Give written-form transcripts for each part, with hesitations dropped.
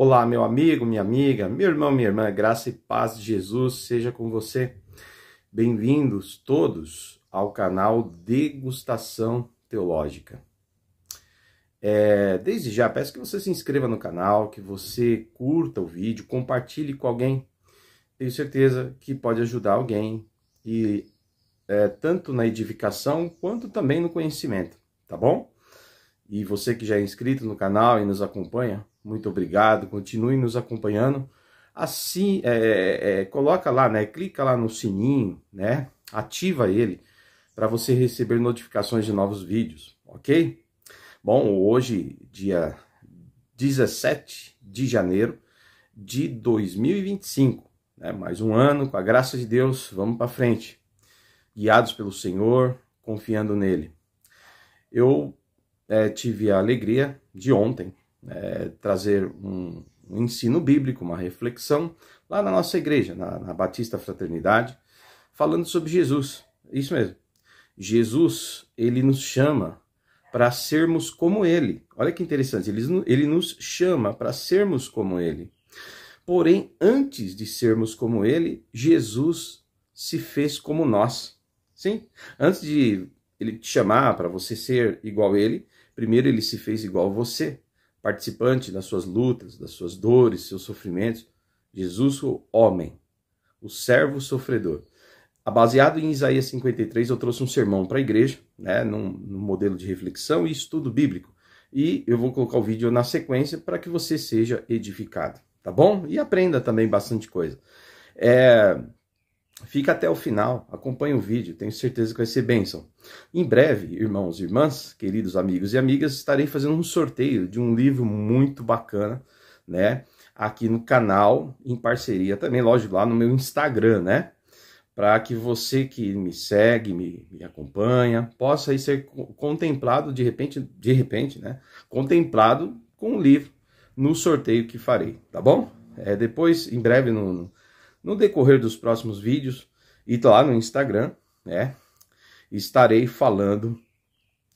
Olá, meu amigo, minha amiga, meu irmão, minha irmã, graça e paz de Jesus seja com você. Bem-vindos todos ao canal Degustação Teológica. Desde já, peço que você se inscreva no canal, que você curta o vídeo, compartilhe com alguém. Tenho certeza que pode ajudar alguém, e tanto na edificação quanto também no conhecimento, tá bom? E você que já é inscrito no canal e nos acompanha, muito obrigado, continue nos acompanhando. Assim, coloca lá, né? Clica lá no sininho, né? Ativa ele para você receber notificações de novos vídeos, ok? Bom, hoje, dia 17 de janeiro de 2025, né? Mais um ano, com a graça de Deus, vamos para frente. Guiados pelo Senhor, confiando nele. Eu tive a alegria de ontem trazer um ensino bíblico, uma reflexão lá na nossa igreja, na Batista Fraternidade, falando sobre Jesus. Isso mesmo. Jesus, ele nos chama para sermos como ele. Olha que interessante, ele nos chama para sermos como ele. Porém, antes de sermos como ele, Jesus se fez como nós. Sim? Antes de ele te chamar para você ser igual a ele, primeiro ele se fez igual a você, participante das suas lutas, das suas dores, seus sofrimentos. Jesus, o homem, o servo sofredor. Baseado em Isaías 53, eu trouxe um sermão para a igreja, né, num modelo de reflexão e estudo bíblico. E eu vou colocar o vídeo na sequência para que você seja edificado, tá bom? E aprenda também bastante coisa. Fica até o final, acompanhe o vídeo, tenho certeza que vai ser bênção. Em breve, irmãos e irmãs, queridos amigos e amigas, estarei fazendo um sorteio de um livro muito bacana, né? Aqui no canal, em parceria também, lógico, lá no meu Instagram, né? Para que você que me segue, me acompanha, possa aí ser contemplado de repente, né? Contemplado com o livro no sorteio que farei, tá bom? Depois, em breve, no decorrer dos próximos vídeos, e lá no Instagram, né, estarei falando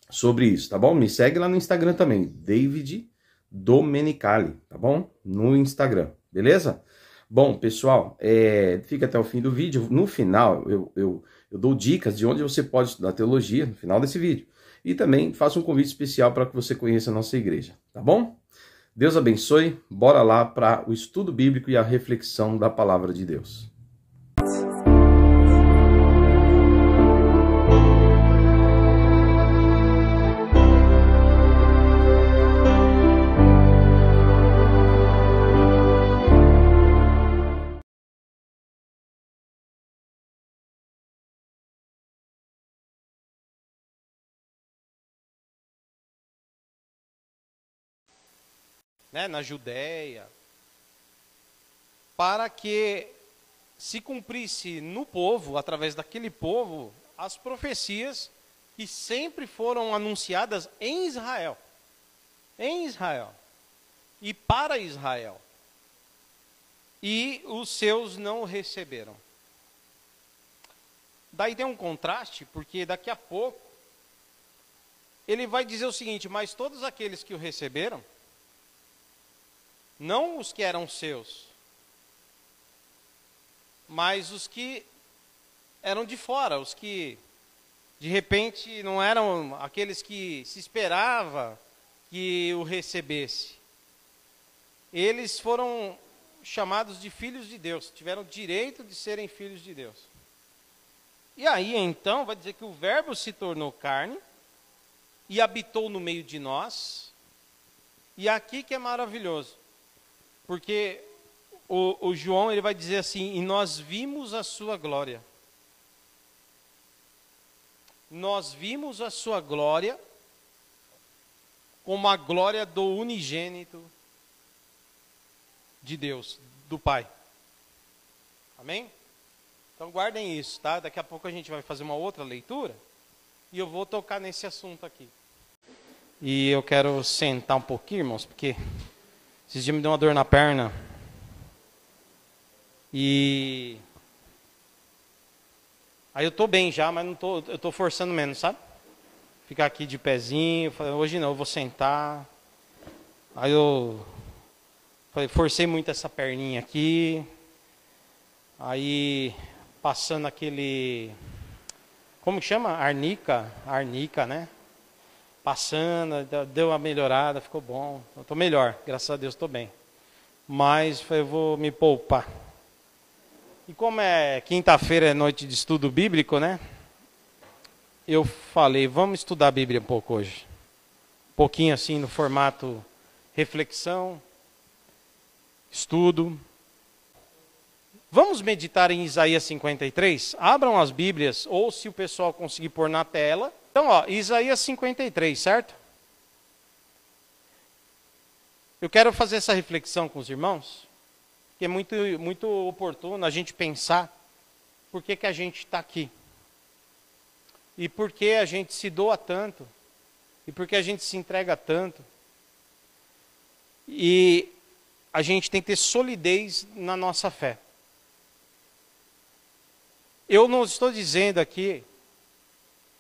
sobre isso, tá bom? Me segue lá no Instagram também, David Domenicali, tá bom? No Instagram, beleza? Bom, pessoal, fica até o fim do vídeo. No final, eu dou dicas de onde você pode estudar teologia, no final desse vídeo. E também faço um convite especial para que você conheça a nossa igreja, tá bom? Deus abençoe, bora lá para o estudo bíblico e a reflexão da palavra de Deus. Na Judéia, para que se cumprisse no povo, através daquele povo, as profecias que sempre foram anunciadas em Israel e para Israel, e os seus não receberam. Daí tem um contraste, porque daqui a pouco ele vai dizer o seguinte: mas todos aqueles que o receberam, não os que eram seus, mas os que eram de fora, os que de repente não eram aqueles que se esperava que o recebesse. Eles foram chamados de filhos de Deus, tiveram direito de serem filhos de Deus. E aí então vai dizer que o Verbo se tornou carne e habitou no meio de nós. E aqui que é maravilhoso. Porque o João ele vai dizer assim: e nós vimos a sua glória. Nós vimos a sua glória como a glória do unigênito de Deus, do Pai. Amém? Então guardem isso, tá? Daqui a pouco a gente vai fazer uma outra leitura e eu vou tocar nesse assunto aqui. E eu quero sentar um pouquinho, irmãos, porque esses dias me deu uma dor na perna. E aí eu tô bem já, mas eu tô forçando menos, sabe? Ficar aqui de pezinho, hoje não, eu vou sentar. Aí eu Forcei muito essa perninha aqui. Aí, passando aquele... Como que chama? Arnica, né? Passando, deu uma melhorada, ficou bom. Eu estou melhor, graças a Deus estou bem. Mas eu vou me poupar. E como é quinta-feira, é noite de estudo bíblico, né? Eu falei, vamos estudar a Bíblia um pouco hoje. Um pouquinho assim no formato reflexão, estudo. Vamos meditar em Isaías 53? Abram as Bíblias, ou se o pessoal conseguir pôr na tela. Então, ó, Isaías 53, certo? Eu quero fazer essa reflexão com os irmãos, que é muito oportuno a gente pensar por que a gente está aqui. E por que a gente se doa tanto. E por que a gente se entrega tanto. E a gente tem que ter solidez na nossa fé. Eu não estou dizendo aqui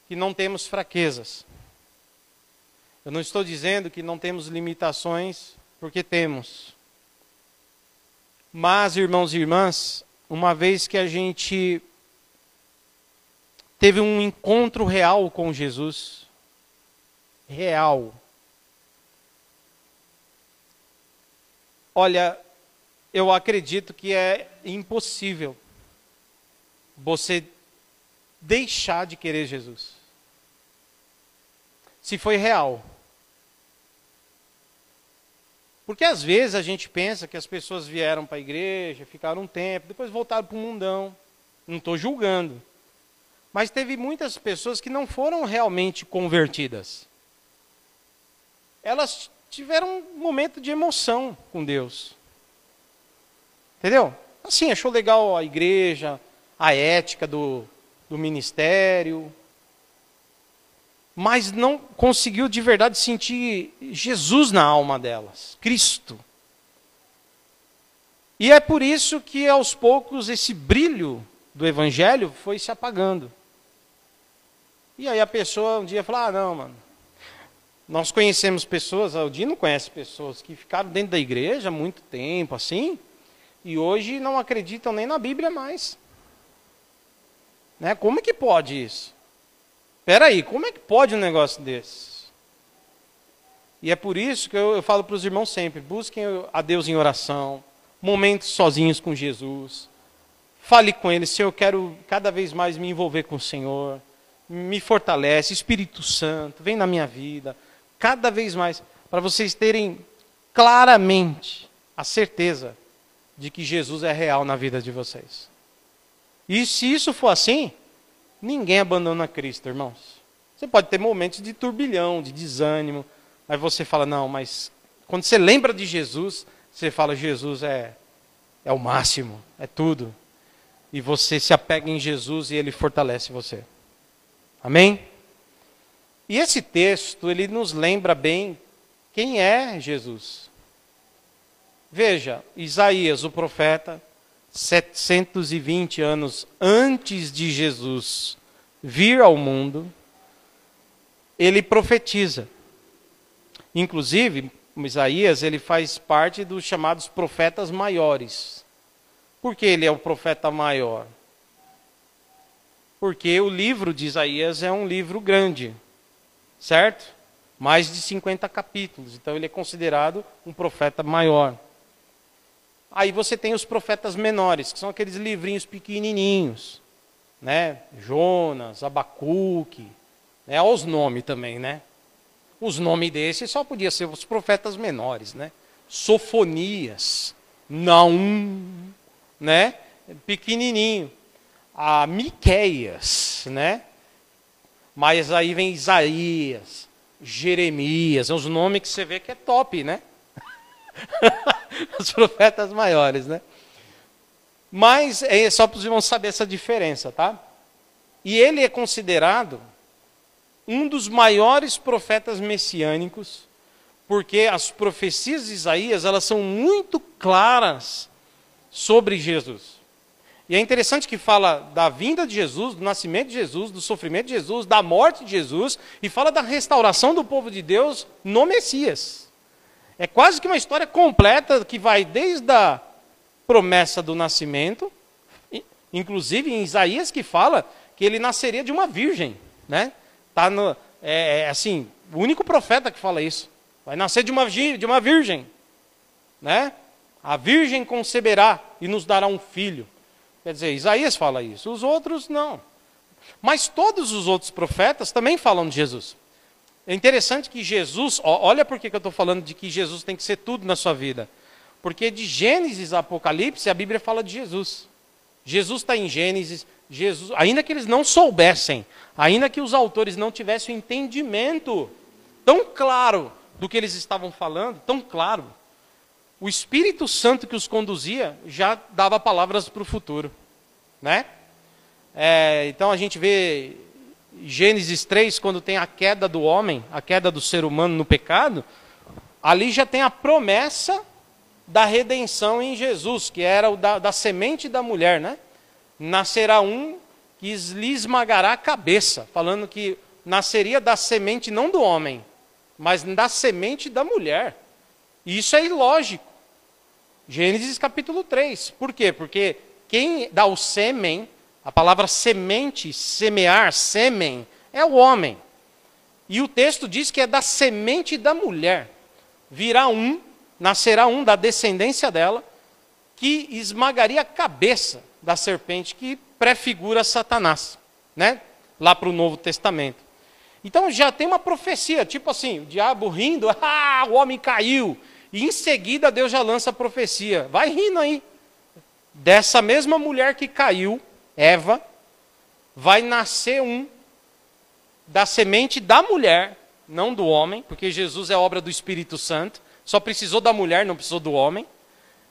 que não temos fraquezas. Eu não estou dizendo que não temos limitações, porque temos. Mas, irmãos e irmãs, uma vez que a gente teve um encontro real com Jesus, real. Olha, eu acredito que é impossível você deixar de querer Jesus. Se foi real. Porque às vezes a gente pensa que as pessoas vieram para a igreja, ficaram um tempo, depois voltaram para o mundão. Não estou julgando. Mas teve muitas pessoas que não foram realmente convertidas. Elas tiveram um momento de emoção com Deus. Entendeu? Assim, achou legal a igreja, a ética do ministério, mas não conseguiu de verdade sentir Jesus na alma delas, Cristo. E é por isso que aos poucos esse brilho do evangelho foi se apagando. E aí a pessoa um dia fala, não, mano, nós conhecemos pessoas, o Dino conhece pessoas que ficaram dentro da igreja há muito tempo, assim, e hoje não acreditam nem na Bíblia mais. Né? Como é que pode isso? Espera aí, como é que pode um negócio desse? E é por isso que eu falo para os irmãos sempre, busquem a Deus em oração, momentos sozinhos com Jesus, fale com Ele, Senhor, eu quero cada vez mais me envolver com o Senhor, me fortalece, Espírito Santo, vem na minha vida, cada vez mais, para vocês terem claramente a certeza de que Jesus é real na vida de vocês. E se isso for assim, ninguém abandona Cristo, irmãos. Você pode ter momentos de turbilhão, de desânimo, aí você fala, não, mas quando você lembra de Jesus, você fala, Jesus é o máximo, é tudo. E você se apega em Jesus e Ele fortalece você. Amém? E esse texto, ele nos lembra bem quem é Jesus. Veja, Isaías, o profeta, 720 anos antes de Jesus vir ao mundo, ele profetiza. Inclusive, Isaías, ele faz parte dos chamados profetas maiores. Por que ele é o profeta maior? Porque o livro de Isaías é um livro grande, certo? Mais de 50 capítulos, então ele é considerado um profeta maior. Aí você tem os profetas menores, que são aqueles livrinhos pequenininhos, né? Jonas, Abacuque, né? Olha os nomes também, né? Os nomes desses só podiam ser os profetas menores, né? Sofonias, Naum, né? Pequenininho. A Miqueias, né? Mas aí vem Isaías, Jeremias, são os nomes que você vê que é top, né? Os profetas maiores, né? Mas é só para os irmãos saberem essa diferença, tá? E ele é considerado um dos maiores profetas messiânicos, porque as profecias de Isaías, elas são muito claras sobre Jesus. E é interessante que fala da vinda de Jesus, do nascimento de Jesus, do sofrimento de Jesus, da morte de Jesus, e fala da restauração do povo de Deus no Messias. É quase que uma história completa que vai desde a promessa do nascimento, inclusive em Isaías que fala que ele nasceria de uma virgem, né? Tá no, assim, o único profeta que fala isso. Vai nascer de uma virgem, né? A virgem conceberá e nos dará um filho. Quer dizer, Isaías fala isso, os outros não. Mas todos os outros profetas também falam de Jesus. É interessante que Jesus, olha por que eu estou falando de que Jesus tem que ser tudo na sua vida. Porque de Gênesis a Apocalipse, a Bíblia fala de Jesus. Jesus está em Gênesis, Jesus, ainda que eles não soubessem, ainda que os autores não tivessem o entendimento tão claro do que eles estavam falando, tão claro, o Espírito Santo que os conduzia já dava palavras para o futuro, né? Então a gente vê Gênesis 3, quando tem a queda do homem, a queda do ser humano no pecado, ali já tem a promessa da redenção em Jesus, que era o da semente da mulher, né? Nascerá um que lhe esmagará a cabeça, falando que nasceria da semente não do homem, mas da semente da mulher. E isso é ilógico. Gênesis capítulo 3. Por quê? Porque quem dá o sêmen, a palavra semente, semear, sêmen, é o homem. E o texto diz que é da semente da mulher. Nascerá um da descendência dela, que esmagaria a cabeça da serpente, que prefigura Satanás, né? Lá para o Novo Testamento. Então já tem uma profecia, tipo assim, o diabo rindo, o homem caiu. E em seguida Deus já lança a profecia. Vai rindo aí. Dessa mesma mulher que caiu, Eva, vai nascer da semente da mulher, não do homem, porque Jesus é obra do Espírito Santo, só precisou da mulher, não precisou do homem.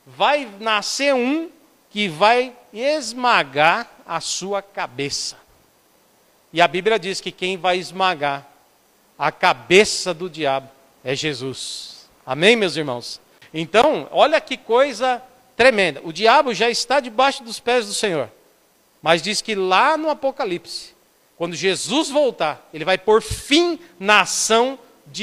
Vai nascer que vai esmagar a sua cabeça. E a Bíblia diz que quem vai esmagar a cabeça do diabo é Jesus. Amém, meus irmãos? Então, olha que coisa tremenda. O diabo já está debaixo dos pés do Senhor. Mas diz que lá no Apocalipse, quando Jesus voltar, ele vai pôr fim na ação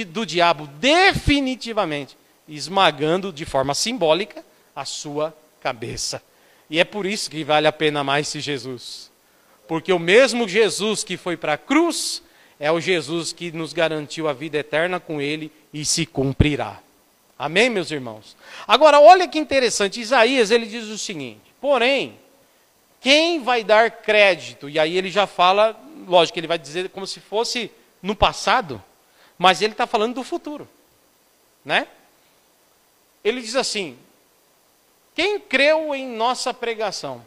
do diabo, definitivamente, esmagando de forma simbólica a sua cabeça. E é por isso que vale a pena mais esse Jesus. Porque o mesmo Jesus que foi para a cruz, é o Jesus que nos garantiu a vida eterna com ele e se cumprirá. Amém, meus irmãos? Agora, olha que interessante, Isaías, ele diz o seguinte, porém, quem vai dar crédito? E aí ele já fala, lógico, ele vai dizer como se fosse no passado, mas ele está falando do futuro, né? Ele diz assim, quem creu em nossa pregação?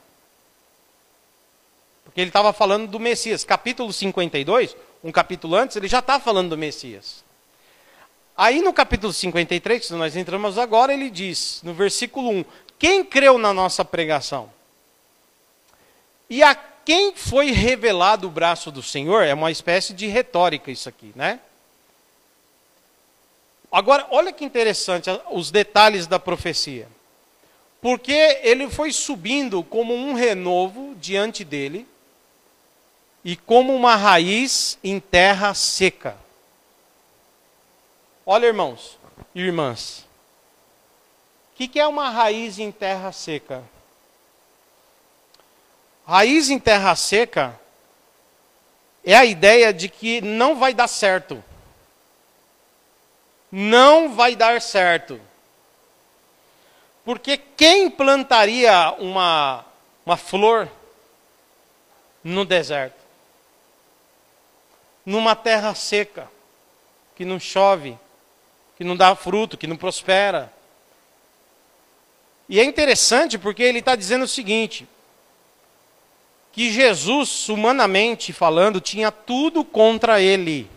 Porque ele estava falando do Messias, capítulo 52, um capítulo antes, ele já está falando do Messias. Aí no capítulo 53, que nós entramos agora, ele diz, no versículo 1, quem creu na nossa pregação? E a quem foi revelado o braço do Senhor? É uma espécie de retórica isso aqui, né? Agora, olha que interessante os detalhes da profecia. Porque ele foi subindo como um renovo diante dele e como uma raiz em terra seca. Olha, irmãos e irmãs, o que é uma raiz em terra seca? Raiz em terra seca é a ideia de que não vai dar certo. Não vai dar certo. Porque quem plantaria uma flor no deserto? Numa terra seca, que não chove, que não dá fruto, que não prospera. E é interessante porque ele está dizendo o seguinte, que Jesus, humanamente falando, tinha tudo contra ele.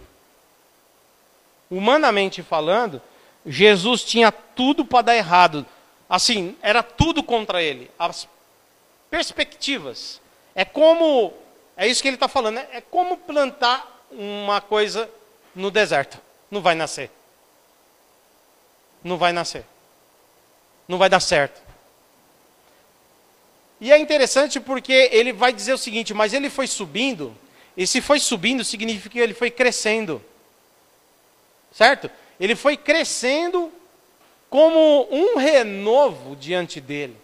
Humanamente falando, Jesus tinha tudo para dar errado. Assim, era tudo contra ele. As perspectivas. É isso que ele está falando, né? É como plantar uma coisa no deserto. Não vai nascer. Não vai nascer. Não vai dar certo. E é interessante porque ele vai dizer o seguinte, mas ele foi subindo, e se foi subindo significa que ele foi crescendo. Certo? Ele foi crescendo como um renovo diante dele,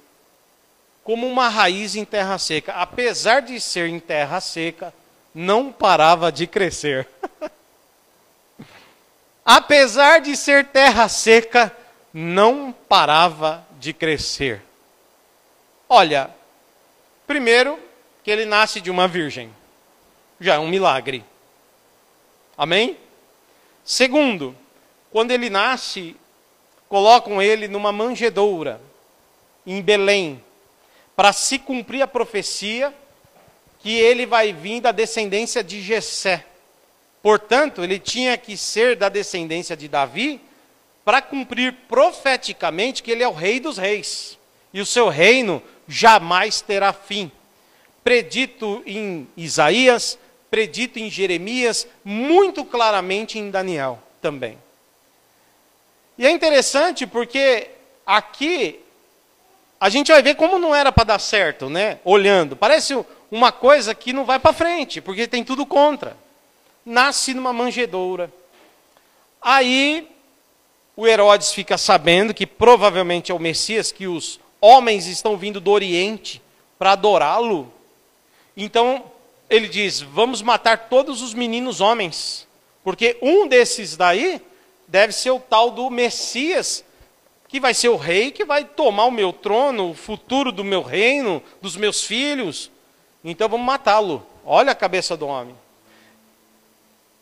como uma raiz em terra seca. Apesar de ser em terra seca, não parava de crescer. Apesar de ser terra seca, não parava de crescer. Olha, primeiro, que ele nasce de uma virgem. Já é um milagre. Amém? Segundo, quando ele nasce, colocam ele numa manjedoura, em Belém, para se cumprir a profecia que ele vai vir da descendência de Jessé. Portanto, ele tinha que ser da descendência de Davi para cumprir profeticamente que ele é o rei dos reis. E o seu reino jamais terá fim. Predito em Isaías, predito em Jeremias, muito claramente em Daniel também. E é interessante porque aqui a gente vai ver como não era para dar certo, né? Olhando. Parece uma coisa que não vai para frente, porque tem tudo contra. Nasce numa manjedoura. Aí o Herodes fica sabendo que provavelmente é o Messias, que os homens estão vindo do Oriente para adorá-lo. Então ele diz, vamos matar todos os meninos homens, porque um desses daí deve ser o tal do Messias, que vai ser o rei, que vai tomar o meu trono, o futuro do meu reino, dos meus filhos. Então vamos matá-lo. Olha a cabeça do homem.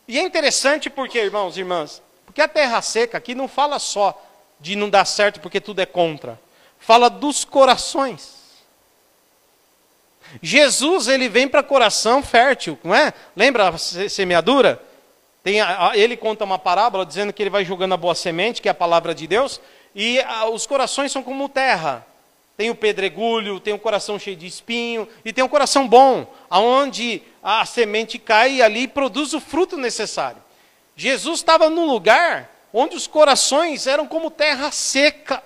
E é interessante porque, irmãos e irmãs, porque a terra seca aqui não fala só de não dar certo porque tudo é contra. Fala dos corações. Jesus, ele vem para coração fértil, não é? Lembra a semeadura? Ele conta uma parábola dizendo que ele vai jogando a boa semente, que é a palavra de Deus, e os corações são como terra. Tem o pedregulho, tem o coração cheio de espinho, e tem o coração bom, aonde a semente cai e ali produz o fruto necessário. Jesus estava num lugar onde os corações eram como terra seca.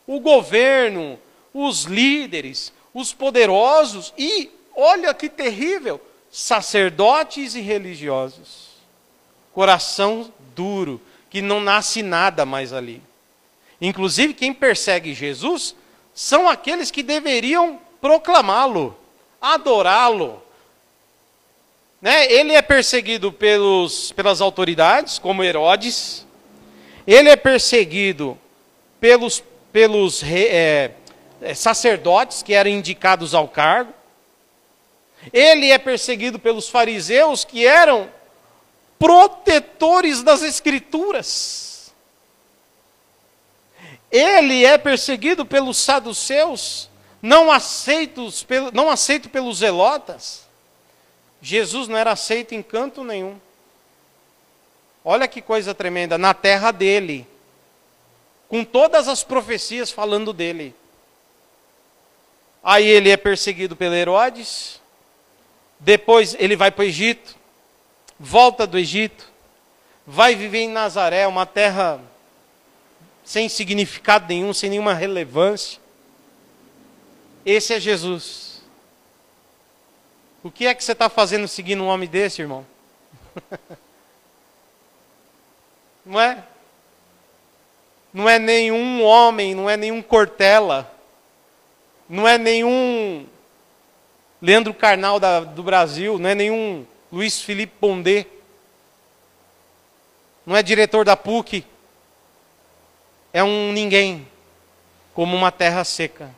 O governo, os líderes, os poderosos e, olha que terrível, sacerdotes e religiosos. Coração duro, que não nasce nada mais ali. Inclusive, quem persegue Jesus são aqueles que deveriam proclamá-lo, adorá-lo. Né? Ele é perseguido pelas autoridades, como Herodes. Ele é perseguido pelos sacerdotes que eram indicados ao cargo. Ele é perseguido pelos fariseus, que eram protetores das Escrituras. Ele é perseguido pelos saduceus, não aceito pelos zelotas. Jesus não era aceito em canto nenhum. Olha que coisa tremenda, na terra dele, com todas as profecias falando dele. Aí ele é perseguido pelo Herodes, depois ele vai para o Egito, volta do Egito, vai viver em Nazaré, uma terra sem significado nenhum, sem nenhuma relevância. Esse é Jesus. O que é que você está fazendo seguindo um homem desse, irmão? Não é? Não é nenhum homem, não é nenhum Cortella, não é nenhum Leandro Carnal do Brasil, não é nenhum Luiz Felipe Pondé, não é diretor da PUC, é um ninguém, como uma terra seca.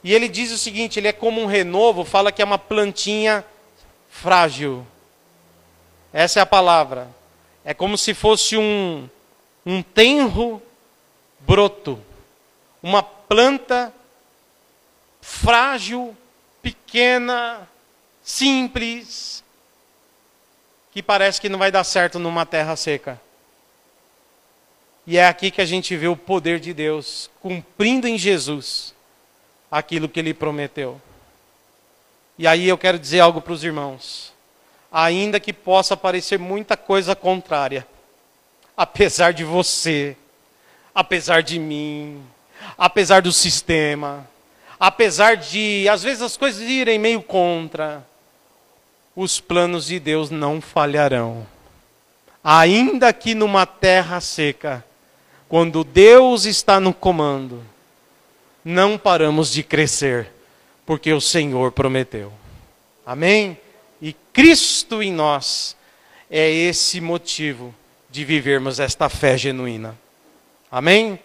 E ele diz o seguinte, ele é como um renovo, fala que é uma plantinha frágil. Essa é a palavra. É como se fosse um tenro broto, uma planta frágil, pequena, simples, que parece que não vai dar certo numa terra seca. E é aqui que a gente vê o poder de Deus cumprindo em Jesus aquilo que ele prometeu. E aí eu quero dizer algo para os irmãos. Ainda que possa parecer muita coisa contrária, apesar de você, apesar de mim, apesar do sistema, apesar de, às vezes, as coisas irem meio contra, os planos de Deus não falharão. Ainda que numa terra seca, quando Deus está no comando, não paramos de crescer, porque o Senhor prometeu. Amém? E Cristo em nós é esse motivo de vivermos esta fé genuína. Amém?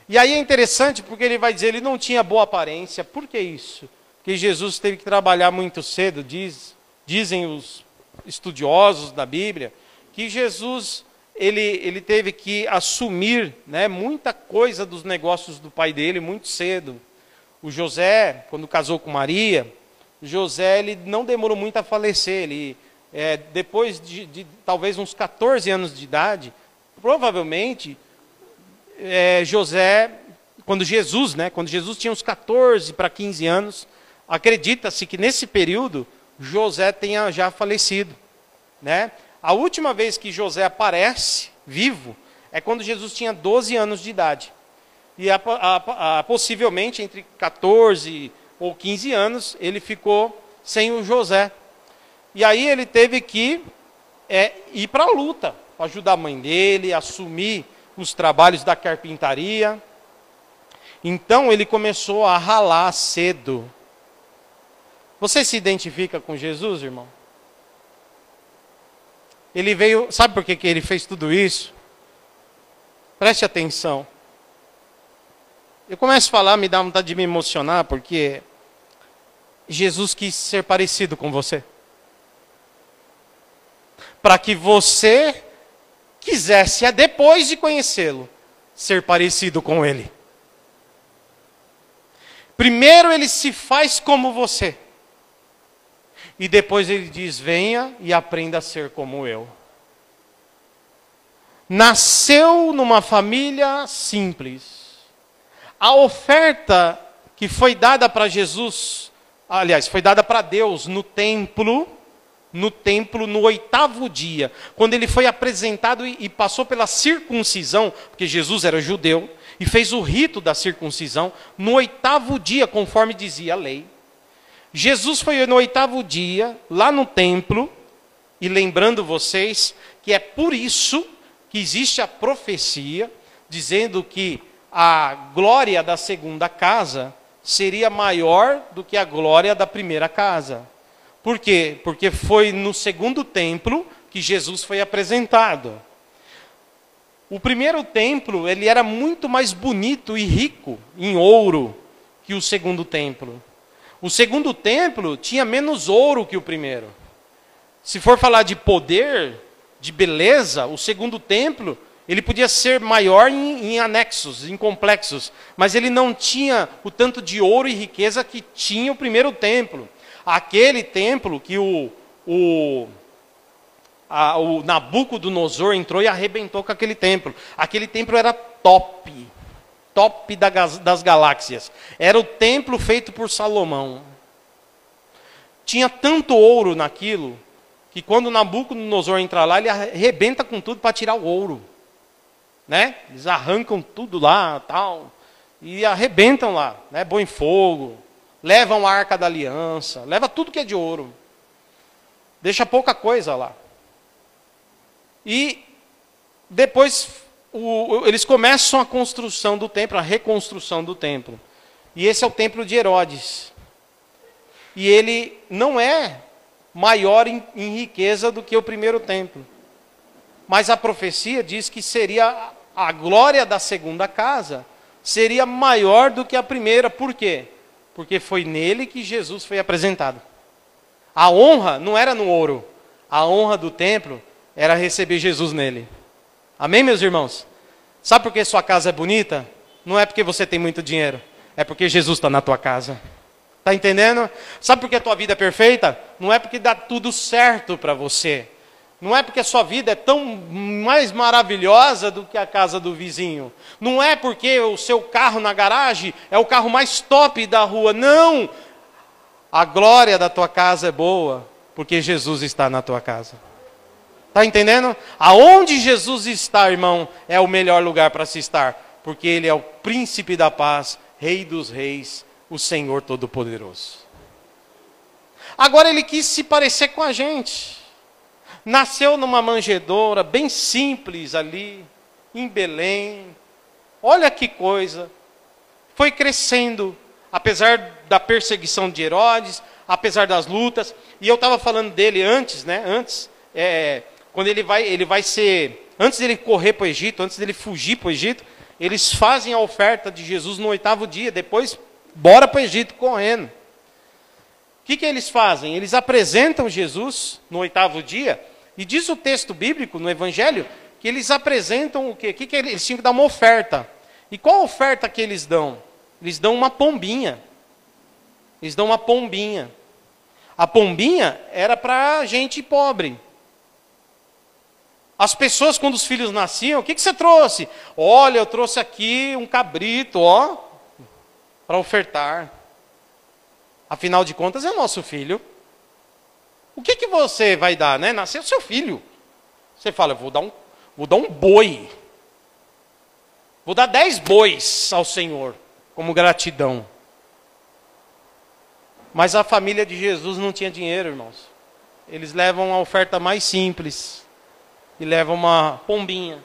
E aí é interessante porque ele vai dizer, ele não tinha boa aparência. Por que isso? Porque Jesus teve que trabalhar muito cedo, dizem os estudiosos da Bíblia, que Jesus ele teve que assumir, né, muita coisa dos negócios do pai dele muito cedo. O José, quando casou com Maria, José ele não demorou muito a falecer. Ele, depois de talvez uns 14 anos de idade, provavelmente José, quando Jesus tinha uns 14 para 15 anos, acredita-se que nesse período José tenha já falecido, né? A última vez que José aparece vivo é quando Jesus tinha 12 anos de idade. E possivelmente entre 14 ou 15 anos ele ficou sem o José. E aí ele teve que ir para a luta, para ajudar a mãe dele, assumir os trabalhos da carpintaria. Então ele começou a ralar cedo. Você se identifica com Jesus, irmão? Ele veio, sabe por que ele fez tudo isso? Preste atenção. Eu começo a falar, me dá vontade de me emocionar, porque Jesus quis ser parecido com você. Para que você quisesse, depois de conhecê-lo, ser parecido com ele. Primeiro ele se faz como você. E depois ele diz, venha e aprenda a ser como eu. Nasceu numa família simples. A oferta que foi dada para Jesus, aliás, foi dada para Deus no templo, no 8º dia, quando ele foi apresentado e passou pela circuncisão, porque Jesus era judeu, e fez o rito da circuncisão, no 8º dia, conforme dizia a lei. Jesus foi no 8º dia, lá no templo, e lembrando vocês que é por isso que existe a profecia, dizendo que a glória da segunda casa seria maior do que a glória da primeira casa. Por quê? Porque foi no segundo templo que Jesus foi apresentado. O primeiro templo, ele era muito mais bonito e rico em ouro que o segundo templo. O segundo templo tinha menos ouro que o primeiro. Se for falar de poder, de beleza, o segundo templo, ele podia ser maior em anexos, em complexos, mas ele não tinha o tanto de ouro e riqueza que tinha o primeiro templo. Aquele templo que o Nabucodonosor entrou e arrebentou com aquele templo. Aquele templo era top das galáxias. Era o templo feito por Salomão. Tinha tanto ouro naquilo, que quando Nabucodonosor entra lá, ele arrebenta com tudo para tirar o ouro. Né? Eles arrancam tudo lá, tal, e arrebentam lá, né? Põem fogo, levam a Arca da Aliança, leva tudo que é de ouro. Deixa pouca coisa lá. E depois eles começam a construção do templo, a reconstrução do templo. E esse é o templo de Herodes. E ele não é maior em riqueza do que o primeiro templo. Mas a profecia diz que seria a glória da segunda casa, seria maior do que a primeira. Por quê? Porque foi nele que Jesus foi apresentado. A honra não era no ouro. A honra do templo era receber Jesus nele. Amém, meus irmãos? Sabe por que sua casa é bonita? Não é porque você tem muito dinheiro. É porque Jesus está na tua casa. Está entendendo? Sabe por que a tua vida é perfeita? Não é porque dá tudo certo para você. Não é porque a sua vida é tão mais maravilhosa do que a casa do vizinho. Não é porque o seu carro na garagem é o carro mais top da rua. Não! A glória da tua casa é boa, porque Jesus está na tua casa. Está entendendo? Aonde Jesus está, irmão, é o melhor lugar para se estar. Porque Ele é o príncipe da paz, Rei dos reis, o Senhor Todo-Poderoso. Agora Ele quis se parecer com a gente. Nasceu numa manjedoura bem simples ali, em Belém, Olha que coisa. Foi crescendo, apesar da perseguição de Herodes, apesar das lutas. E eu estava falando dele antes, né? Quando ele vai ser... Antes dele correr para o Egito, antes dele fugir para o Egito, eles fazem a oferta de Jesus no 8º dia. Depois, bora para o Egito correndo. O que eles fazem? Eles apresentam Jesus no 8º dia. E diz o texto bíblico, no Evangelho, que eles apresentam o quê? Eles tinham que dar uma oferta. E qual a oferta que eles dão? Eles dão uma pombinha. Eles dão uma pombinha. A pombinha era para gente pobre. As pessoas, quando os filhos nasciam, o que você trouxe? Olha, eu trouxe aqui um cabrito, ó, para ofertar. Afinal de contas, é nosso filho. O que você vai dar, né? Nasceu seu filho. Você fala, eu vou dar um boi. Vou dar 10 bois ao Senhor, como gratidão. Mas a família de Jesus não tinha dinheiro, irmãos. Eles levam a oferta mais simples. E levam uma pombinha.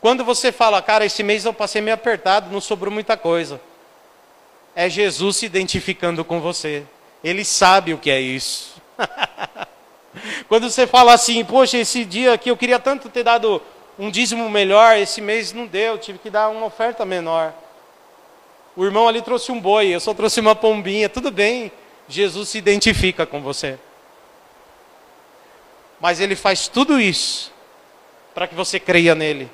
Quando você fala, cara, esse mês eu passei meio apertado, não sobrou muita coisa. É Jesus se identificando com você. Ele sabe o que é isso. Quando você fala assim, poxa, esse dia aqui eu queria tanto ter dado um dízimo melhor, esse mês não deu, tive que dar uma oferta menor. O irmão ali trouxe um boi, eu só trouxe uma pombinha, tudo bem. Jesus se identifica com você. Mas ele faz tudo isso para que você creia nele,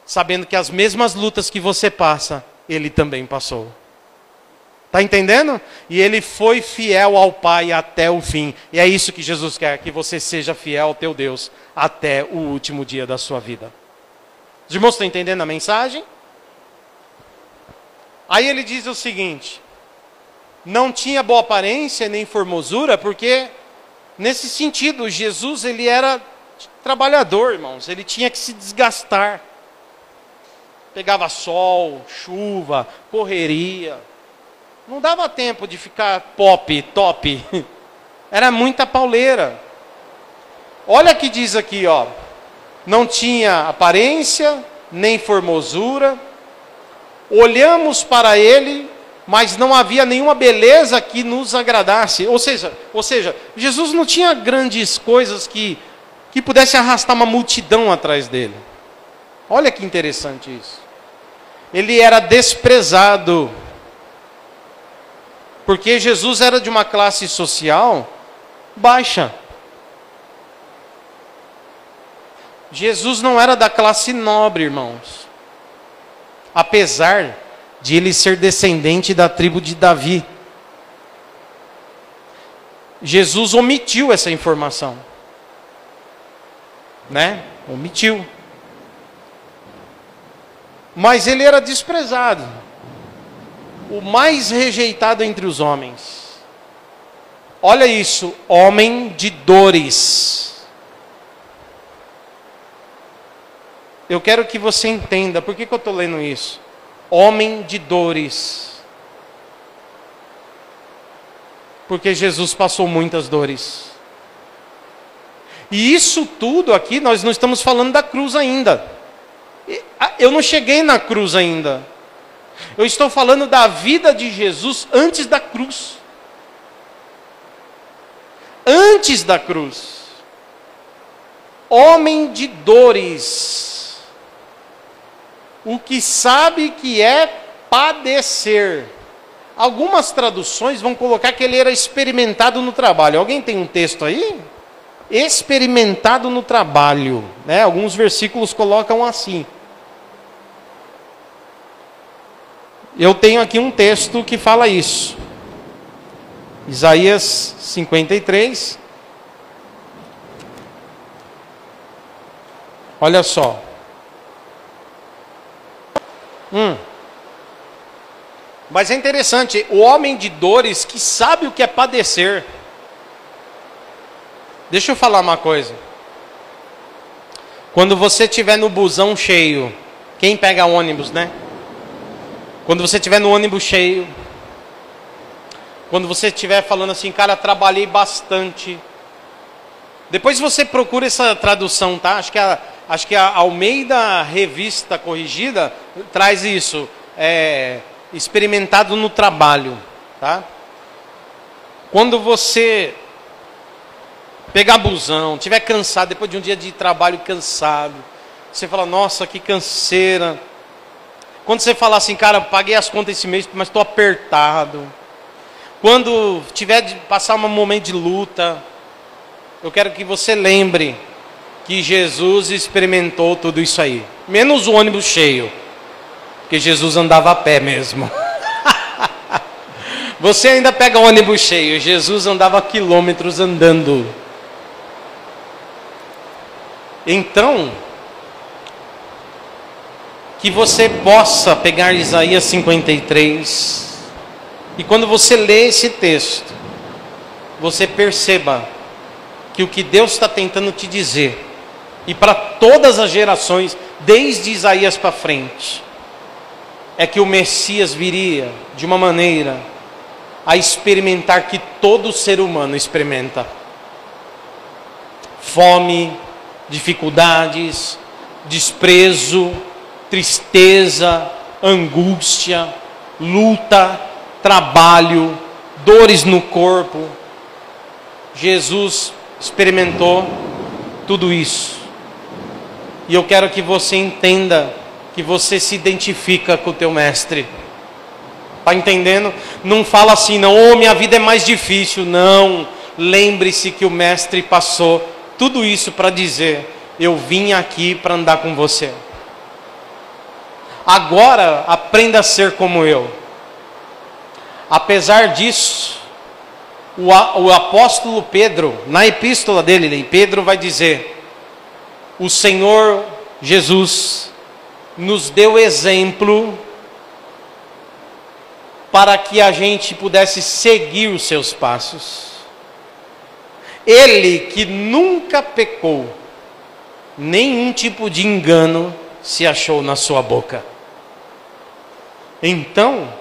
sabendo que as mesmas lutas que você passa, ele também passou. Está entendendo? E ele foi fiel ao Pai até o fim. E é isso que Jesus quer, que você seja fiel ao teu Deus até o último dia da sua vida. Os irmãos estão entendendo a mensagem? Aí ele diz o seguinte: não tinha boa aparência nem formosura, porque nesse sentido, Jesus ele era trabalhador, irmãos. Ele tinha que se desgastar. Pegava sol, chuva, correria. Não dava tempo de ficar top. Era muita pauleira. Olha o que diz aqui, ó. Não tinha aparência, nem formosura. Olhamos para ele, mas não havia nenhuma beleza que nos agradasse. Ou seja, Jesus não tinha grandes coisas que pudesse arrastar uma multidão atrás dele. Olha que interessante isso. Ele era desprezado. Porque Jesus era de uma classe social baixa. Jesus não era da classe nobre, irmãos. Apesar de ele ser descendente da tribo de Davi. Jesus omitiu essa informação. Né? Omitiu. Mas ele era desprezado. O mais rejeitado entre os homens. Olha isso, homem de dores. Eu quero que você entenda, por que eu estou lendo isso? Homem de dores. Porque Jesus passou muitas dores. E isso tudo aqui, nós não estamos falando da cruz ainda. Eu não cheguei na cruz ainda. Eu estou falando da vida de Jesus antes da cruz. Antes da cruz. Homem de dores. O que sabe que é padecer. Algumas traduções vão colocar que ele era experimentado no trabalho. Alguém tem um texto aí? Experimentado no trabalho. Né? Alguns versículos colocam assim. Eu tenho aqui um texto que fala isso. Isaías 53. Olha só. Mas é interessante, o homem de dores que sabe o que é padecer. Deixa eu falar uma coisa. Quando você estiver no busão cheio, quem pega ônibus, né? Quando você estiver no ônibus cheio, quando você estiver falando assim, cara, trabalhei bastante. Depois você procura essa tradução, tá? Acho que a acho que a Almeida Revista Corrigida traz isso, experimentado no trabalho, tá? Quando você pegar busão, estiver cansado, depois de um dia de trabalho cansado, você fala, nossa, que canseira. Quando você fala assim, cara, paguei as contas esse mês, mas estou apertado. Quando tiver de passar um momento de luta, eu quero que você lembre que Jesus experimentou tudo isso aí. Menos o ônibus cheio, porque Jesus andava a pé mesmo. Você ainda pega o ônibus cheio, Jesus andava quilômetros andando. Então, que você possa pegar Isaías 53, e quando você lê esse texto, você perceba que o que Deus está tentando te dizer, e para todas as gerações, desde Isaías para frente, é que o Messias viria de uma maneira a experimentar que todo ser humano experimenta: fome, dificuldades, desprezo, tristeza, angústia, luta, trabalho, dores no corpo. Jesus experimentou tudo isso. E eu quero que você entenda que você se identifica com o teu mestre. Está entendendo? Não fala assim, não, oh, minha vida é mais difícil. Não, lembre-se que o mestre passou tudo isso para dizer, eu vim aqui para andar com você. Agora, aprenda a ser como eu. Apesar disso, o apóstolo Pedro, na epístola dele, Pedro vai dizer, o Senhor Jesus nos deu exemplo para que a gente pudesse seguir os seus passos. Ele que nunca pecou, nenhum tipo de engano se achou na sua boca. Então,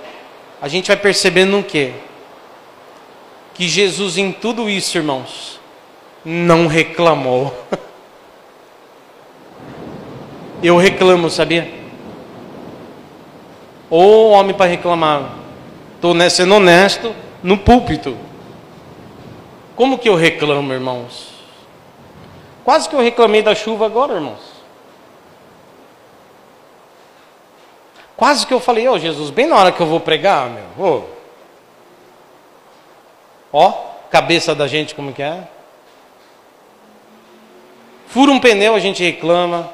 a gente vai percebendo o quê? Que Jesus em tudo isso, irmãos, não reclamou. Eu reclamo, sabia? Ô homem para reclamar. Estou sendo honesto no púlpito. Como que eu reclamo, irmãos? Quase que eu reclamei da chuva agora, irmãos. Quase que eu falei, ô Jesus, bem na hora que eu vou pregar, meu. Ó, cabeça da gente como que é. Fura um pneu, a gente reclama.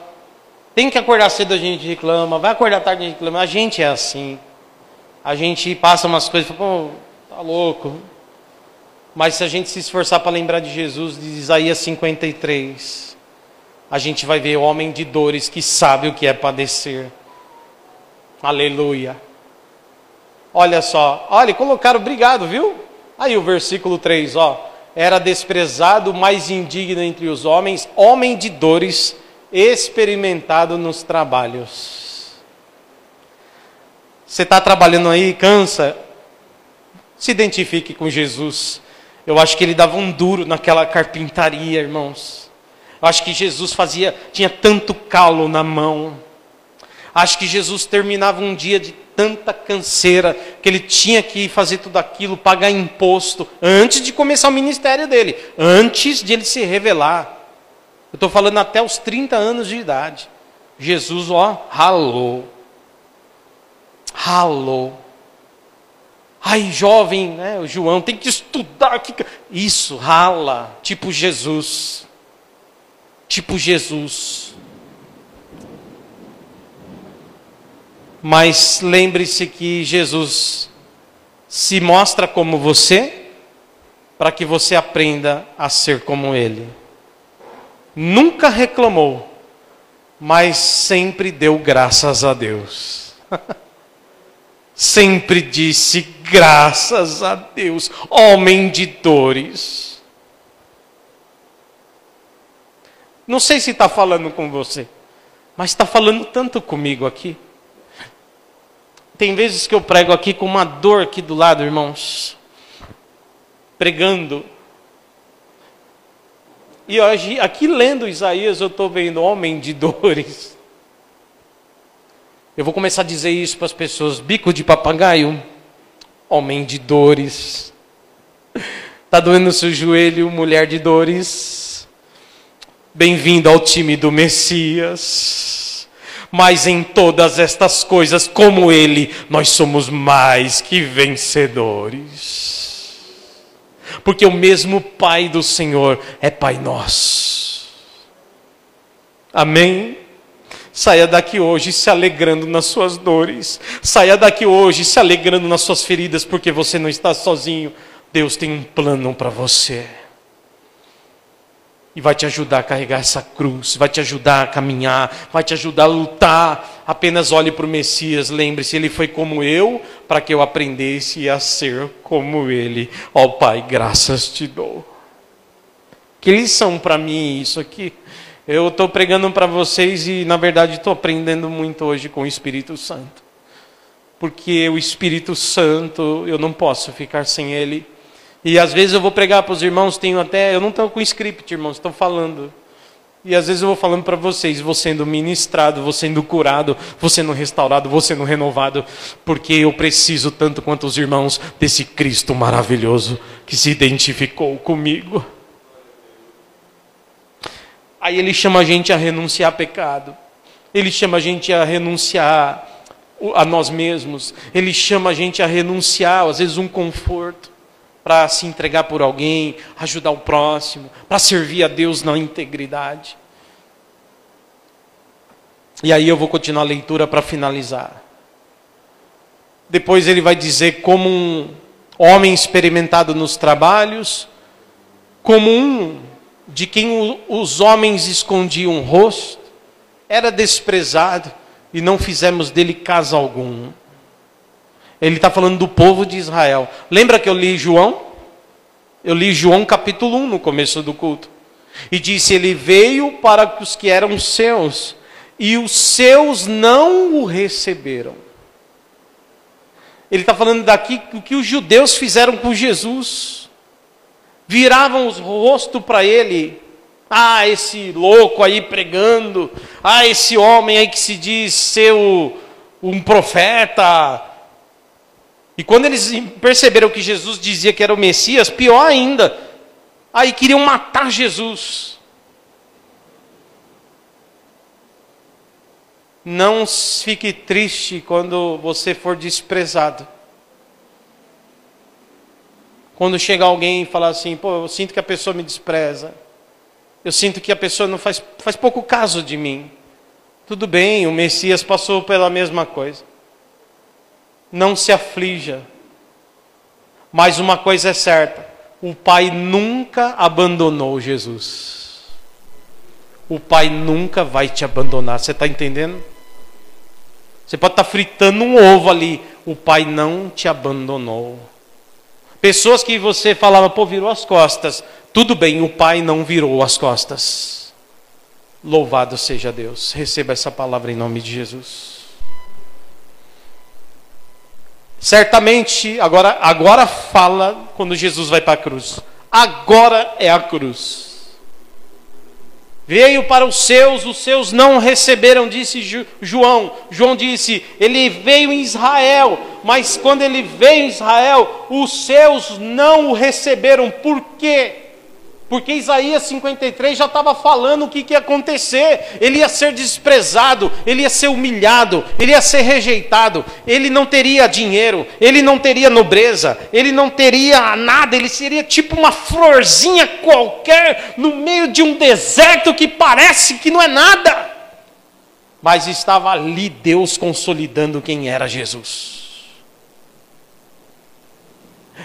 Tem que acordar cedo, a gente reclama. Vai acordar tarde, a gente reclama. A gente é assim. A gente passa umas coisas e fala, pô, tá louco. Mas se a gente se esforçar para lembrar de Jesus, de Isaías 53, a gente vai ver o homem de dores que sabe o que é padecer. Aleluia. Olha só, olha, colocaram, obrigado, viu? Aí o versículo 3, ó. Era desprezado, mais indigno entre os homens, homem de dores, experimentado nos trabalhos. Você está trabalhando aí, cansa? Se identifique com Jesus. Eu acho que ele dava um duro naquela carpintaria, irmãos. Eu acho que Jesus tinha tanto calo na mão. Acho que Jesus terminava um dia de tanta canseira, que ele tinha que fazer tudo aquilo, pagar imposto, antes de começar o ministério dele, antes de ele se revelar. Eu estou falando até os 30 anos de idade. Jesus, ó, ralou. Ai, jovem, né, o João, tem que estudar. Isso, rala, tipo Jesus. Tipo Jesus. Mas lembre-se que Jesus se mostra como você, para que você aprenda a ser como Ele. Nunca reclamou, mas sempre deu graças a Deus. Sempre disse graças a Deus, homem de dores. Não sei se está falando com você, mas está falando tanto comigo aqui. Tem vezes que eu prego aqui com uma dor aqui do lado, irmãos. Pregando. E hoje, aqui lendo Isaías, eu estou vendo homem de dores. Eu vou começar a dizer isso para as pessoas. Bico de papagaio, homem de dores. Está doendo o seu joelho, mulher de dores? Bem-vindo ao time do Messias. Mas em todas estas coisas, como Ele, nós somos mais que vencedores. Porque o mesmo Pai do Senhor é Pai nosso. Amém? Saia daqui hoje se alegrando nas suas dores. Saia daqui hoje se alegrando nas suas feridas, porque você não está sozinho. Deus tem um plano para você. E vai te ajudar a carregar essa cruz, vai te ajudar a caminhar, vai te ajudar a lutar. Apenas olhe para o Messias, lembre-se, Ele foi como eu, para que eu aprendesse a ser como Ele. Ó Pai, graças te dou. Que lição para mim isso aqui. Eu estou pregando para vocês e na verdade estou aprendendo muito hoje com o Espírito Santo. Porque o Espírito Santo, eu não posso ficar sem Ele. E às vezes eu vou pregar para os irmãos, eu não estou com script, irmãos, estou falando. E às vezes eu vou falando para vocês, vou sendo ministrado, vou sendo curado, vou sendo restaurado, vou sendo renovado, porque eu preciso tanto quanto os irmãos desse Cristo maravilhoso que se identificou comigo. Aí Ele chama a gente a renunciar a pecado, Ele chama a gente a renunciar a nós mesmos, Ele chama a gente a renunciar, às vezes, um conforto, para se entregar por alguém, ajudar o próximo, para servir a Deus na integridade. E aí eu vou continuar a leitura para finalizar. Depois ele vai dizer como um homem experimentado nos trabalhos, como um de quem os homens escondiam o rosto, era desprezado e não fizemos dele caso algum. Ele está falando do povo de Israel. Lembra que eu li João? Eu li João capítulo 1 no começo do culto. E disse, Ele veio para os que eram seus, e os seus não o receberam. Ele está falando daqui o que os judeus fizeram com Jesus. Viravam os rostos para Ele. Ah, esse louco aí pregando. Ah, esse homem aí que se diz ser um profeta. E quando eles perceberam que Jesus dizia que era o Messias, pior ainda, aí queriam matar Jesus. Não fique triste quando você for desprezado. Quando chegar alguém e falar assim, pô, eu sinto que a pessoa me despreza. Eu sinto que a pessoa não faz pouco caso de mim. Tudo bem, o Messias passou pela mesma coisa. Não se aflija. Mas uma coisa é certa, o Pai nunca abandonou Jesus. O Pai nunca vai te abandonar. Você está entendendo? Você pode estar fritando um ovo ali. O Pai não te abandonou. Pessoas que você falava, pô, virou as costas. Tudo bem, o Pai não virou as costas. Louvado seja Deus. Receba essa palavra em nome de Jesus. Certamente, agora fala quando Jesus vai para a cruz. Agora é a cruz. Veio para os seus não receberam, disse João. João disse, ele veio em Israel, mas quando ele veio em Israel, os seus não o receberam. Por quê? Porque Isaías 53 já estava falando o que ia acontecer. Ele ia ser desprezado, ele ia ser humilhado, ele ia ser rejeitado. Ele não teria dinheiro, ele não teria nobreza, ele não teria nada. Ele seria tipo uma florzinha qualquer no meio de um deserto que parece que não é nada. Mas estava ali Deus consolidando quem era Jesus.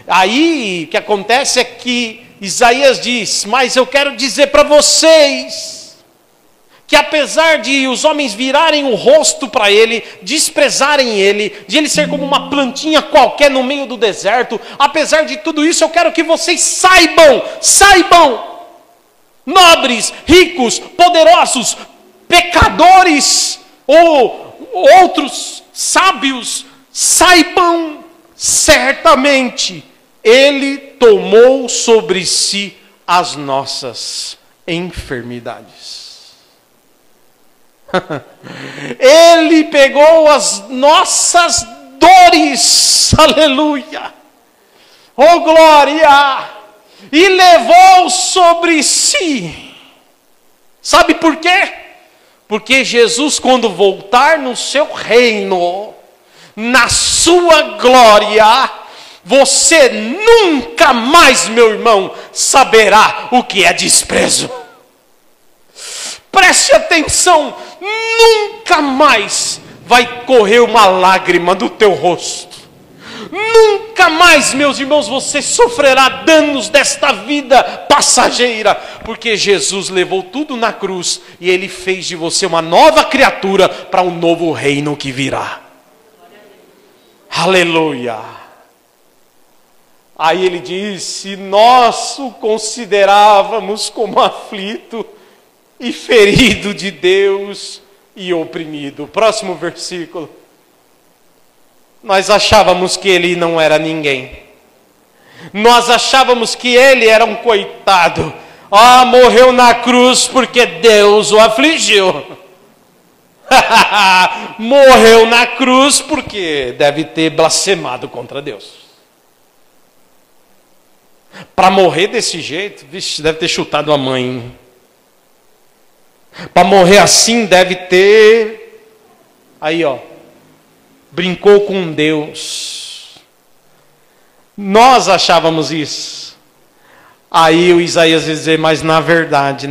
Aí o que acontece é que Isaías diz, mas eu quero dizer para vocês, que apesar de os homens virarem o rosto para ele, desprezarem ele, de ele ser como uma plantinha qualquer no meio do deserto, apesar de tudo isso, eu quero que vocês saibam, nobres, ricos, poderosos, pecadores, ou outros sábios, saibam certamente, Ele tomou sobre si as nossas enfermidades. Ele pegou as nossas dores, aleluia, oh glória, e levou sobre si. Sabe por quê? Porque Jesus, quando voltar no seu reino, na sua glória, você nunca mais, meu irmão, saberá o que é desprezo. Preste atenção, nunca mais vai correr uma lágrima do teu rosto. Nunca mais, meus irmãos, você sofrerá danos desta vida passageira, porque Jesus levou tudo na cruz e Ele fez de você uma nova criatura para um novo reino que virá. Aleluia! Aí Ele disse: nós o considerávamos como aflito e ferido de Deus e oprimido. Próximo versículo. Nós achávamos que ele não era ninguém. Nós achávamos que ele era um coitado. Morreu na cruz porque Deus o afligiu. Morreu na cruz porque deve ter blasfemado contra Deus. Para morrer desse jeito, vixe, deve ter chutado a mãe. Para morrer assim deve ter... Aí, ó. Brincou com Deus. Nós achávamos isso. Aí o Isaías vai dizer: mas na verdade,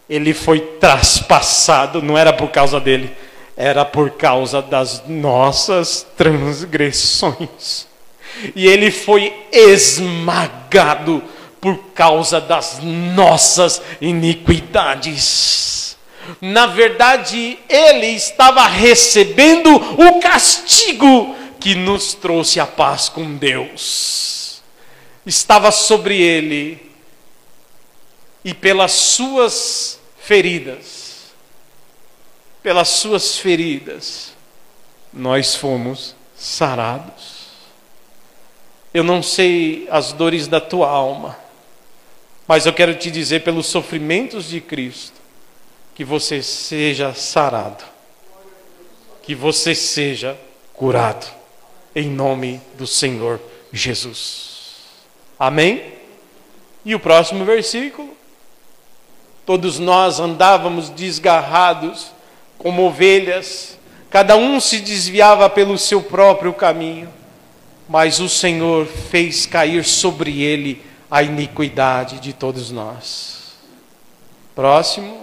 ele foi traspassado, não era por causa dele, era por causa das nossas transgressões. E ele foi esmagado por causa das nossas iniquidades. Na verdade, ele estava recebendo o castigo que nos trouxe a paz com Deus. Estava sobre ele, e pelas suas feridas, nós fomos sarados. Eu não sei as dores da tua alma, mas eu quero te dizer, pelos sofrimentos de Cristo, que você seja sarado, que você seja curado, em nome do Senhor Jesus. Amém? E o próximo versículo: todos nós andávamos desgarrados como ovelhas, cada um se desviava pelo seu próprio caminho, mas o Senhor fez cair sobre ele a iniquidade de todos nós. Próximo.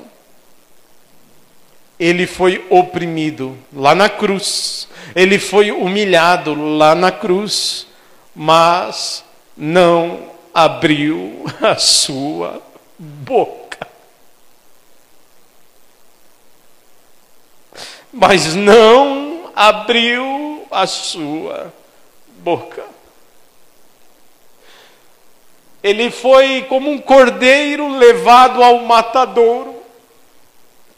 Ele foi oprimido lá na cruz, ele foi humilhado lá na cruz, mas não abriu a sua boca. Mas não abriu a sua boca. Ele foi como um cordeiro levado ao matadouro,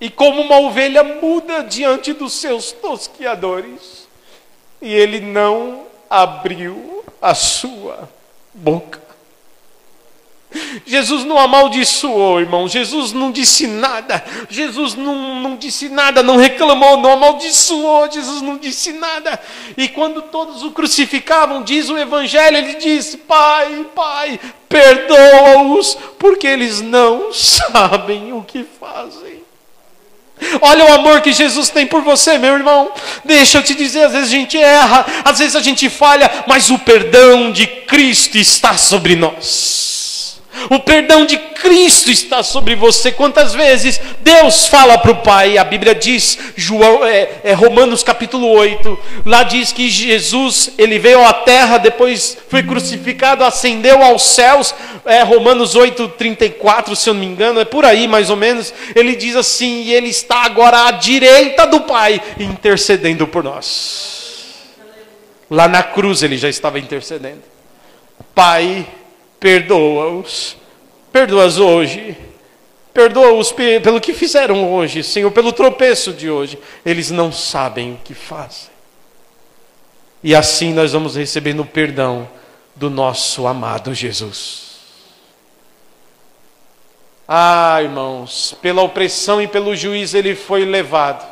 e como uma ovelha muda diante dos seus tosqueadores, e ele não abriu a sua boca. Jesus não amaldiçoou, irmão. Jesus não disse nada. Jesus não disse nada, não reclamou, não amaldiçoou. Jesus não disse nada. E quando todos o crucificavam, diz o Evangelho, ele disse: Pai, Pai, perdoa-os, porque eles não sabem o que fazem. Olha o amor que Jesus tem por você, meu irmão. Deixa eu te dizer, às vezes a gente erra, às vezes a gente falha, mas o perdão de Cristo está sobre nós. O perdão de Cristo está sobre você. Quantas vezes Deus fala para o Pai, a Bíblia diz, Romanos capítulo 8, lá diz que Jesus, ele veio à terra, depois foi crucificado, ascendeu aos céus, Romanos 8:34, se eu não me engano, é por aí mais ou menos, ele diz assim: e ele está agora à direita do Pai, intercedendo por nós. Lá na cruz ele já estava intercedendo. Pai, perdoa-os, perdoa-os hoje, perdoa-os pelo que fizeram hoje, Senhor, pelo tropeço de hoje, eles não sabem o que fazem. E assim nós vamos recebendo o perdão do nosso amado Jesus. Ah, irmãos, pela opressão e pelo juízo ele foi levado.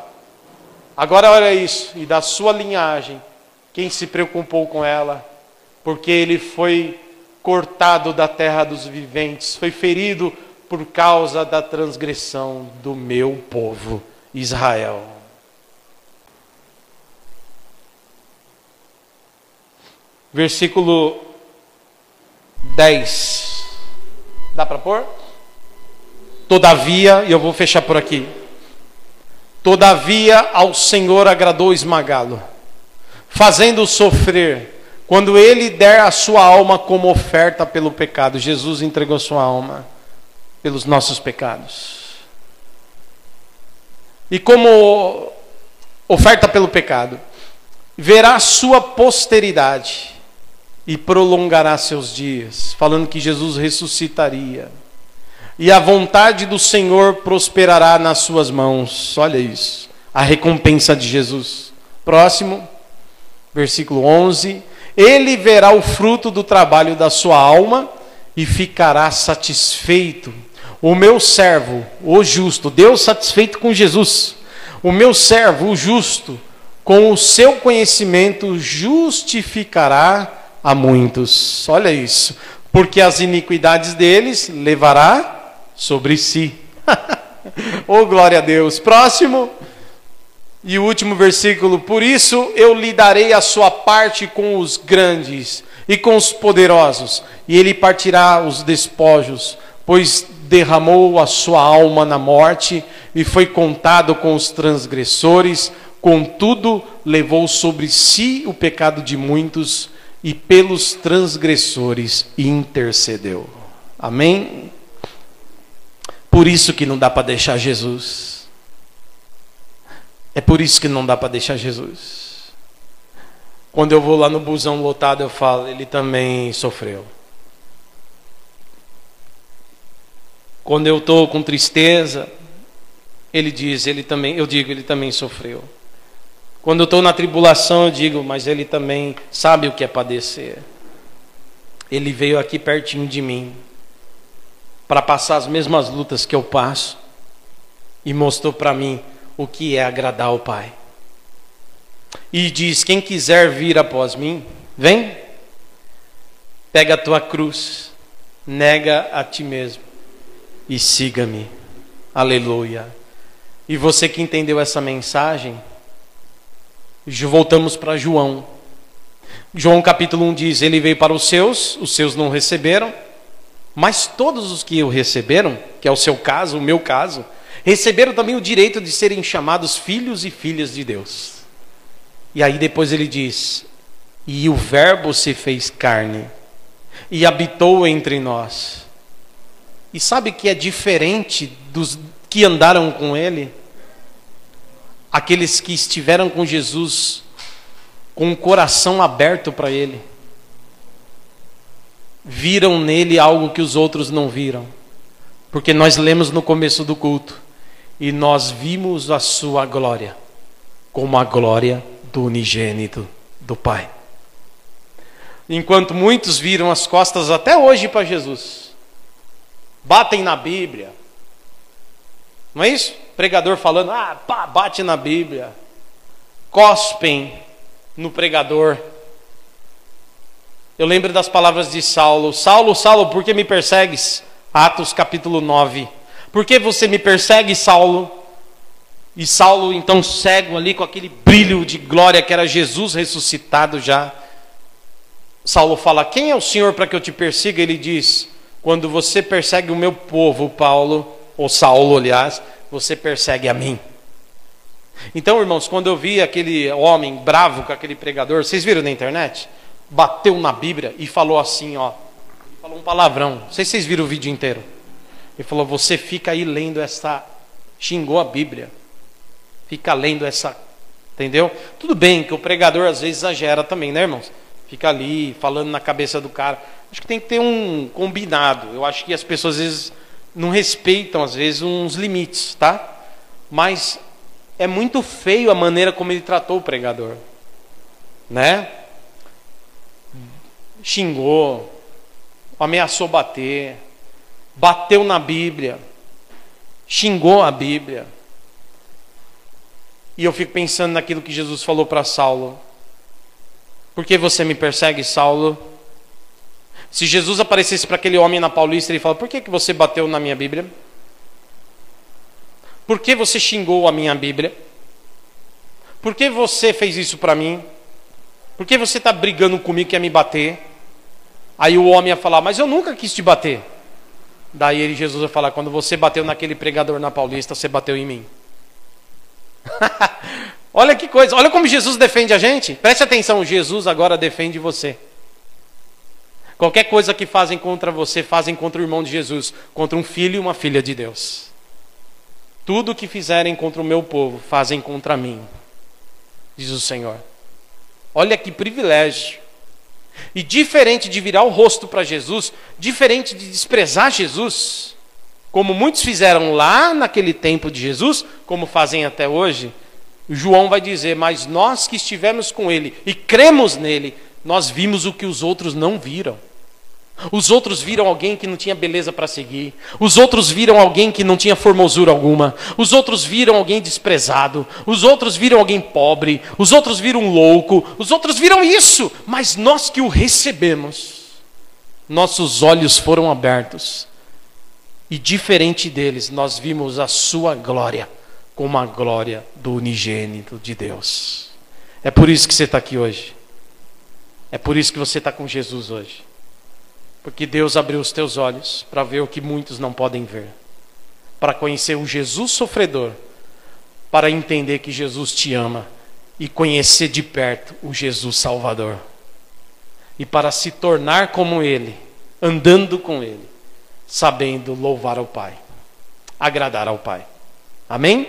Agora olha isso, e da sua linhagem, quem se preocupou com ela? Porque ele foi cortado da terra dos viventes, foi ferido por causa da transgressão do meu povo, Israel. Versículo 10. Dá para pôr? Todavia, e eu vou fechar por aqui. Todavia ao Senhor agradou esmagá-lo, fazendo-o sofrer, quando ele der a sua alma como oferta pelo pecado. Jesus entregou sua alma pelos nossos pecados. E como oferta pelo pecado, verá sua posteridade e prolongará seus dias, falando que Jesus ressuscitaria. E a vontade do Senhor prosperará nas suas mãos. Olha isso, a recompensa de Jesus. Próximo, versículo 11. Ele verá o fruto do trabalho da sua alma e ficará satisfeito. O meu servo, o justo, Deus satisfeito com Jesus. O meu servo, o justo, com o seu conhecimento justificará a muitos. Olha isso. Porque as iniquidades deles levará sobre si. Oh, glória a Deus. Próximo. E o último versículo. Por isso eu lhe darei a sua parte com os grandes e com os poderosos, e ele partirá os despojos, pois derramou a sua alma na morte e foi contado com os transgressores. Contudo, levou sobre si o pecado de muitos e pelos transgressores intercedeu. Amém? Por isso que não dá para deixar Jesus. É por isso que não dá para deixar Jesus. Quando eu vou lá no busão lotado, eu falo, ele também sofreu. Quando eu estou com tristeza, ele diz, eu digo, ele também sofreu. Quando eu estou na tribulação, eu digo, mas ele também sabe o que é padecer. Ele veio aqui pertinho de mim, para passar as mesmas lutas que eu passo, e mostrou para mim o que é agradar ao Pai. E diz, quem quiser vir após mim, vem, pega a tua cruz, nega a ti mesmo, e siga-me. Aleluia. E você que entendeu essa mensagem, voltamos para João. João capítulo 1 diz, ele veio para os seus não receberam, mas todos os que o receberam, que é o seu caso, o meu caso, receberam também o direito de serem chamados filhos e filhas de Deus. E aí depois ele diz, e o verbo se fez carne e habitou entre nós. E sabe que é diferente dos que andaram com ele? Aqueles que estiveram com Jesus com o coração aberto para ele, viram nele algo que os outros não viram. Porque nós lemos no começo do culto, e nós vimos a sua glória, como a glória do unigênito do Pai. Enquanto muitos viram as costas até hoje para Jesus, batem na Bíblia, não é isso? Pregador falando, bate na Bíblia, cospem no pregador. Eu lembro das palavras de Saulo, Saulo, Saulo, por que me persegues? Atos capítulo 9. Por que você me persegue, Saulo? E Saulo então cego ali com aquele brilho de glória que era Jesus ressuscitado já. Saulo fala, quem é o Senhor para que eu te persiga? Ele diz, quando você persegue o meu povo, Paulo, ou Saulo aliás, você persegue a mim. Então, irmãos, quando eu vi aquele homem bravo com aquele pregador, vocês viram na internet? Bateu na Bíblia e falou assim, falou um palavrão, não sei se vocês viram o vídeo inteiro. Ele falou, você fica aí lendo essa, xingou a Bíblia, fica lendo essa, entendeu? Tudo bem que o pregador às vezes exagera também, né, irmãos? Fica ali falando na cabeça do cara. Acho que tem que ter um combinado. Eu acho que as pessoas às vezes não respeitam às vezes uns limites, tá? Mas é muito feio a maneira como ele tratou o pregador, né? Xingou, ameaçou bater, bateu na Bíblia. xingou a Bíblia. E eu fico pensando naquilo que Jesus falou para Saulo. Por que você me persegue, Saulo? Se Jesus aparecesse para aquele homem na Paulista, ele fala: por que você bateu na minha Bíblia? Por que você xingou a minha Bíblia? Por que você fez isso para mim? Por que você está brigando comigo, quer me bater? Aí o homem ia falar: mas eu nunca quis te bater. Daí Jesus ia falar: quando você bateu naquele pregador na Paulista, você bateu em mim. Olha que coisa, olha como Jesus defende a gente. Preste atenção, Jesus agora defende você. Qualquer coisa que fazem contra você, fazem contra o irmão de Jesus, contra um filho e uma filha de Deus. Tudo que fizerem contra o meu povo, fazem contra mim, diz o Senhor. Olha que privilégio. E diferente de virar o rosto para Jesus, diferente de desprezar Jesus, como muitos fizeram lá naquele tempo de Jesus, como fazem até hoje, João vai dizer: mas nós que estivemos com ele e cremos nele, nós vimos o que os outros não viram. Os outros viram alguém que não tinha beleza para seguir. Os outros viram alguém que não tinha formosura alguma. Os outros viram alguém desprezado. Os outros viram alguém pobre. Os outros viram um louco. Os outros viram isso. Mas nós que o recebemos, nossos olhos foram abertos. E diferente deles, nós vimos a sua glória como a glória do unigênito de Deus. É por isso que você está aqui hoje. É por isso que você está com Jesus hoje. Porque Deus abriu os teus olhos para ver o que muitos não podem ver. Para conhecer o Jesus sofredor. Para entender que Jesus te ama. E conhecer de perto o Jesus Salvador. E para se tornar como Ele. Andando com Ele. Sabendo louvar ao Pai. Agradar ao Pai. Amém?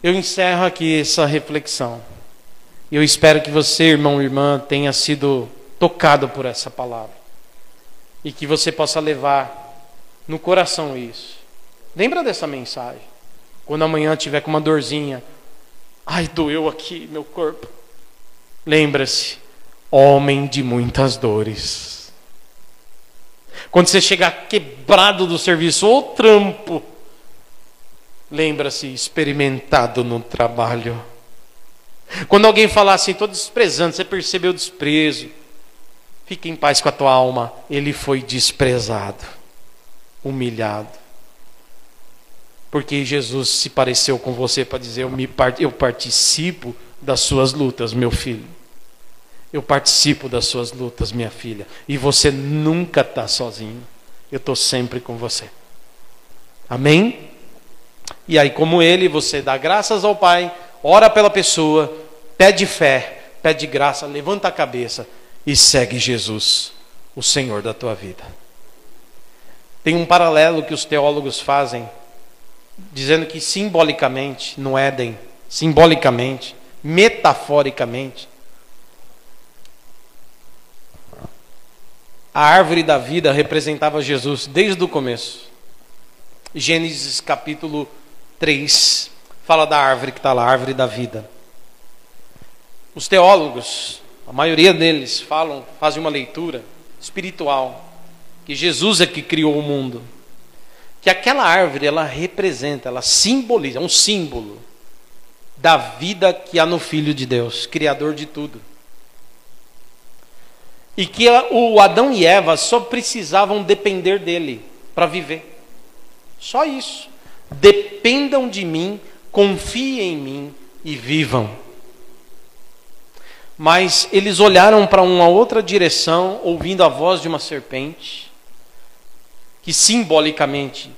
Eu encerro aqui essa reflexão. E eu espero que você, irmão e irmã, tenha sido tocado por essa palavra. E que você possa levar no coração isso. Lembra dessa mensagem. Quando amanhã tiver com uma dorzinha. Ai, doeu aqui meu corpo. Lembra-se. Homem de muitas dores. Quando você chegar quebrado do serviço ou trampo. Lembra-se, experimentado no trabalho. Quando alguém falar assim, estou desprezando, você percebeu o desprezo. Fique em paz com a tua alma. Ele foi desprezado, humilhado. Porque Jesus se pareceu com você para dizer: eu participo das suas lutas, meu filho. Eu participo das suas lutas, minha filha. E você nunca está sozinho. Eu estou sempre com você. Amém? E aí, como ele, você dá graças ao Pai, ora pela pessoa, pede fé, pede graça, levanta a cabeça e segue Jesus, o Senhor da tua vida. Tem um paralelo que os teólogos fazem, dizendo que simbolicamente, no Éden, simbolicamente, metaforicamente, a árvore da vida representava Jesus desde o começo. Gênesis capítulo 3 fala da árvore que está lá, a árvore da vida. Os teólogos, a maioria deles fazem uma leitura espiritual, que Jesus é que criou o mundo, que aquela árvore ela representa, ela simboliza, é um símbolo da vida que há no Filho de Deus, Criador de tudo. E que o Adão e Eva só precisavam depender dele para viver. Só isso. Dependam de mim, confiem em mim e vivam. Mas eles olharam para uma outra direção, ouvindo a voz de uma serpente, que simbolicamente,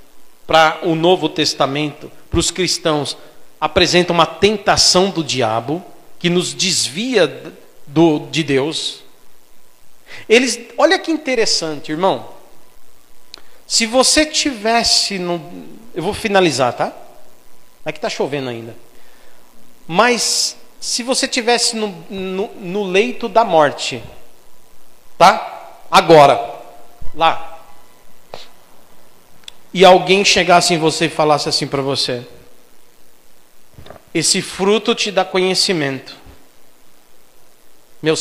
para o Novo Testamento, para os cristãos, apresenta uma tentação do diabo, que nos desvia de Deus. Olha que interessante, irmão. Se você tivesse eu vou finalizar, tá? Aqui está chovendo ainda. Mas se você tivesse no leito da morte, tá? Agora, lá. E alguém chegasse em você e falasse assim para você: esse fruto te dá conhecimento. Meu,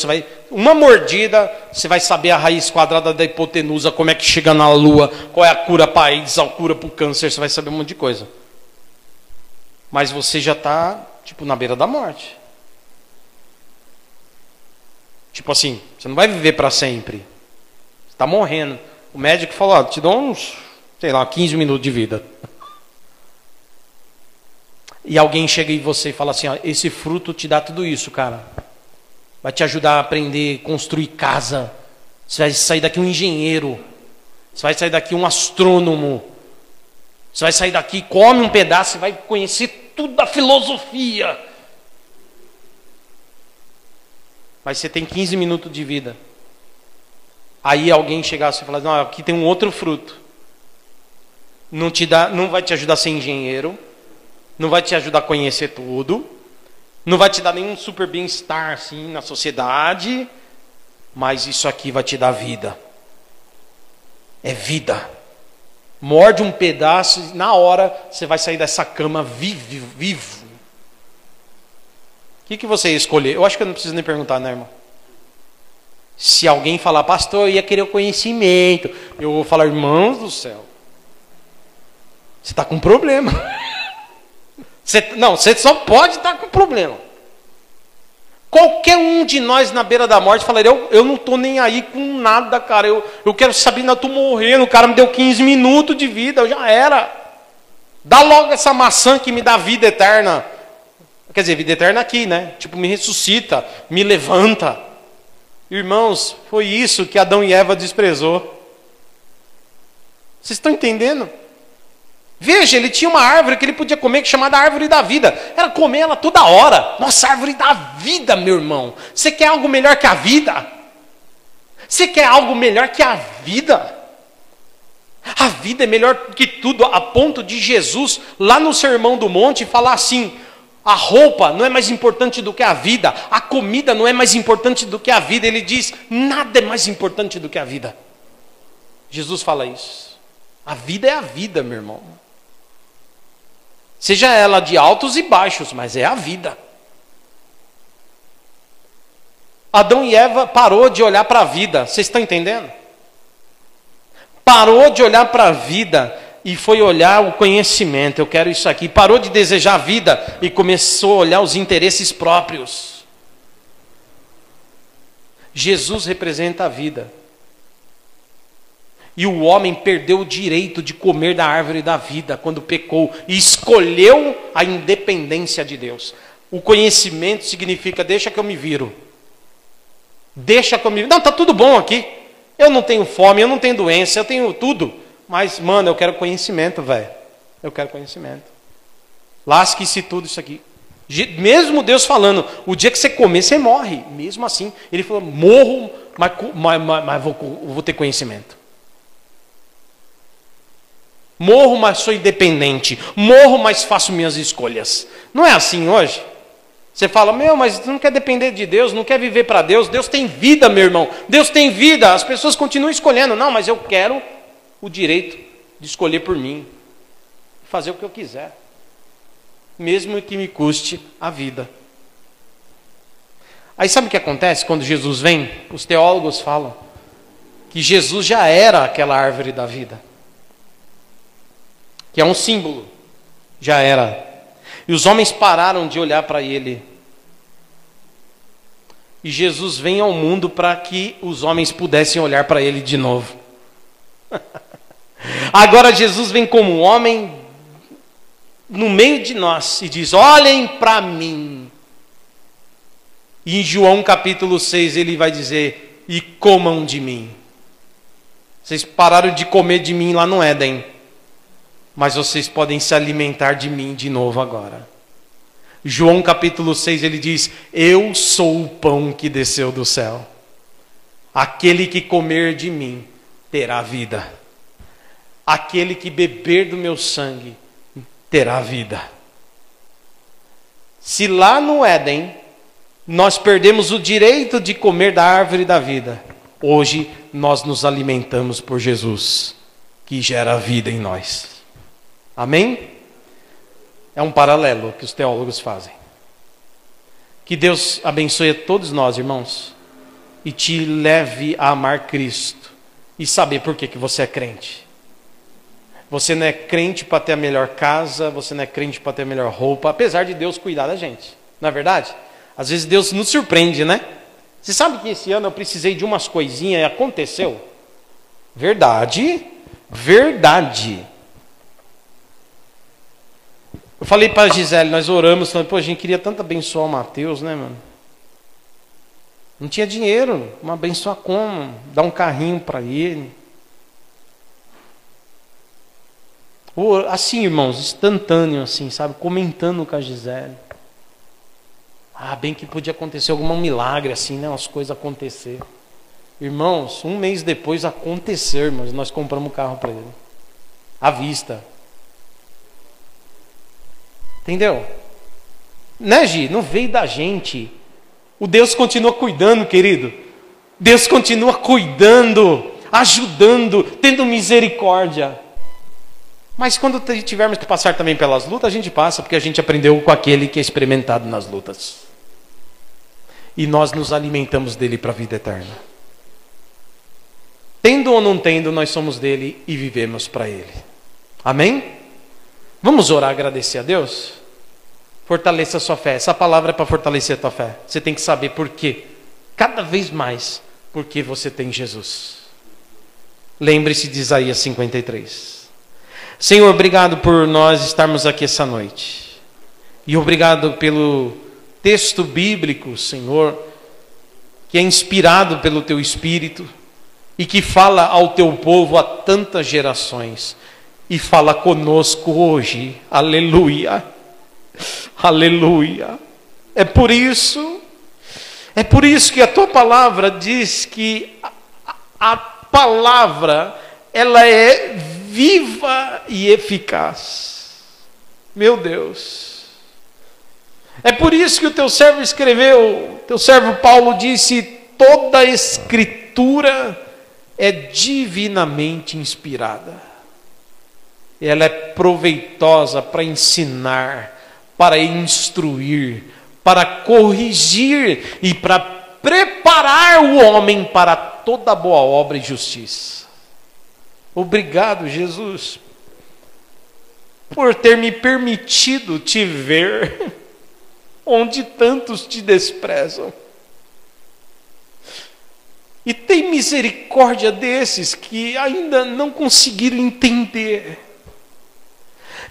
uma mordida, você vai saber a raiz quadrada da hipotenusa, como é que chega na lua, qual é a cura para AIDS, a cura para o câncer, você vai saber um monte de coisa. mas você já está, tipo, na beira da morte. Tipo assim, você não vai viver para sempre. Você está morrendo. O médico falou, ó, te dou uns, sei lá, 15 minutos de vida. E alguém chega em você e fala assim, ó, esse fruto te dá tudo isso, cara. Vai te ajudar a aprender, construir casa. Você vai sair daqui um engenheiro. Você vai sair daqui um astrônomo. Você vai sair daqui, come um pedaço e vai conhecer tudo da filosofia. Mas você tem 15 minutos de vida. Aí alguém chegar e falar, não, aqui tem um outro fruto. Não vai te ajudar a ser engenheiro. Não vai te ajudar a conhecer tudo. Não vai te dar nenhum super bem-estar assim na sociedade. Mas isso aqui vai te dar vida. É vida. Morde um pedaço e na hora você vai sair dessa cama vivo. O que você ia escolher? Eu acho que eu não preciso nem perguntar, né, irmão? Se alguém falar, pastor, eu ia querer o conhecimento. Eu vou falar, irmãos do céu. Você está com problema. Você só pode estar com problema. Qualquer um de nós na beira da morte falaria, eu não estou nem aí com nada, cara. Eu quero saber, ainda estou morrendo. O cara me deu 15 minutos de vida, eu já era. Dá logo essa maçã que me dá vida eterna. Quer dizer, vida eterna aqui, né? Tipo, me ressuscita, me levanta. Irmãos, foi isso que Adão e Eva desprezou. Vocês estão entendendo? Veja, ele tinha uma árvore que ele podia comer, chamada árvore da vida. Era comer ela toda hora. Nossa, árvore da vida, meu irmão. Você quer algo melhor que a vida? Você quer algo melhor que a vida? A vida é melhor que tudo, a ponto de Jesus, lá no Sermão do Monte, falar assim, a roupa não é mais importante do que a vida, a comida não é mais importante do que a vida. Ele diz, nada é mais importante do que a vida. Jesus fala isso. A vida é a vida, meu irmão. Seja ela de altos e baixos, mas é a vida. Adão e Eva parou de olhar para a vida. Vocês estão entendendo? Parou de olhar para a vida e foi olhar o conhecimento. Eu quero isso aqui. Parou de desejar a vida e começou a olhar os interesses próprios. Jesus representa a vida. E o homem perdeu o direito de comer da árvore da vida quando pecou e escolheu a independência de Deus. O conhecimento significa, deixa que eu me viro. Deixa que eu me viro. Não, está tudo bom aqui. Eu não tenho fome, eu não tenho doença, eu tenho tudo. Mas, mano, eu quero conhecimento, velho. Eu quero conhecimento. Lasque-se tudo isso aqui. Mesmo Deus falando, o dia que você comer, você morre. Mesmo assim, ele falou, morro, mas vou ter conhecimento. Morro, mas sou independente. Morro, mas faço minhas escolhas. Não é assim hoje? Você fala, mas você não quer depender de Deus, não quer viver para Deus. Deus tem vida, meu irmão. Deus tem vida. As pessoas continuam escolhendo. Não, mas eu quero o direito de escolher por mim. Fazer o que eu quiser. Mesmo que me custe a vida. Aí sabe o que acontece quando Jesus vem? Os teólogos falam que Jesus já era aquela árvore da vida. Que é um símbolo, já era. E os homens pararam de olhar para ele. E Jesus vem ao mundo para que os homens pudessem olhar para ele de novo. Agora Jesus vem como um homem no meio de nós e diz, olhem para mim. E em João capítulo 6 ele vai dizer, e comam de mim. Vocês pararam de comer de mim lá no Éden. Mas vocês podem se alimentar de mim de novo agora. João capítulo 6 ele diz, eu sou o pão que desceu do céu. Aquele que comer de mim terá vida. Aquele que beber do meu sangue terá vida. Se lá no Éden nós perdemos o direito de comer da árvore da vida, hoje nós nos alimentamos por Jesus, que gera vida em nós. Amém? É um paralelo que os teólogos fazem. Que Deus abençoe a todos nós, irmãos, e te leve a amar Cristo e saber por que você é crente. Você não é crente para ter a melhor casa, você não é crente para ter a melhor roupa, apesar de Deus cuidar da gente. Não é verdade? Às vezes Deus nos surpreende, né? Você sabe que esse ano eu precisei de umas coisinhas e aconteceu? Verdade, verdade. Eu falei para a Gisele, nós oramos, falando, pô, a gente queria tanto abençoar o Mateus, né, mano? Não tinha dinheiro, mas abençoar como? Dar um carrinho para ele. Ou, assim, irmãos, instantâneo, assim, sabe? Comentando com a Gisele. Ah, bem que podia acontecer algum milagre, assim, né? As coisas acontecer. Irmãos, um mês depois aconteceu, irmãos, nós compramos um carro para ele. À vista. Entendeu? Né, Gi? Não veio da gente. O Deus continua cuidando, querido. Deus continua cuidando, ajudando, tendo misericórdia. Mas quando tivermos que passar também pelas lutas, a gente passa, porque a gente aprendeu com aquele que é experimentado nas lutas. E nós nos alimentamos dele para a vida eterna. Tendo ou não tendo, nós somos dele e vivemos para ele. Amém? Vamos orar, agradecer a Deus? Fortaleça a sua fé. Essa palavra é para fortalecer a tua fé. Você tem que saber por quê. Cada vez mais, porque você tem Jesus. Lembre-se de Isaías 53. Senhor, obrigado por nós estarmos aqui essa noite. E obrigado pelo texto bíblico, Senhor, que é inspirado pelo Teu Espírito e que fala ao Teu povo há tantas gerações. E fala conosco hoje. Aleluia. Aleluia. É por isso que a Tua palavra diz que a palavra, ela é viva e eficaz. Meu Deus. É por isso que o Teu servo escreveu, Teu servo Paulo disse, toda a escritura é divinamente inspirada. Ela é proveitosa para ensinar, para instruir, para corrigir e para preparar o homem para toda boa obra e justiça. Obrigado, Jesus, por ter me permitido te ver onde tantos te desprezam. E tem misericórdia desses que ainda não conseguiram entender.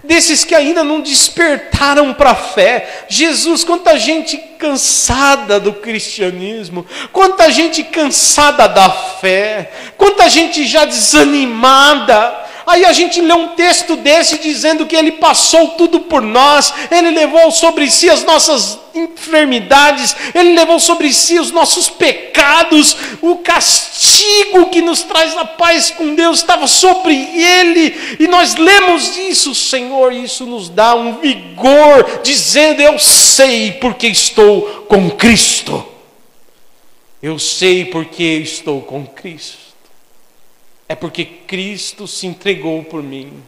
Desses que ainda não despertaram para a fé. Jesus, quanta gente cansada do cristianismo, quanta gente cansada da fé, quanta gente já desanimada. Aí a gente lê um texto desse dizendo que Ele passou tudo por nós, Ele levou sobre si as nossas enfermidades, Ele levou sobre si os nossos pecados, o castigo que nos traz a paz com Deus estava sobre Ele, e nós lemos isso, Senhor, e isso nos dá um vigor, dizendo, eu sei porque estou com Cristo, eu sei porque estou com Cristo. É porque Cristo se entregou por mim.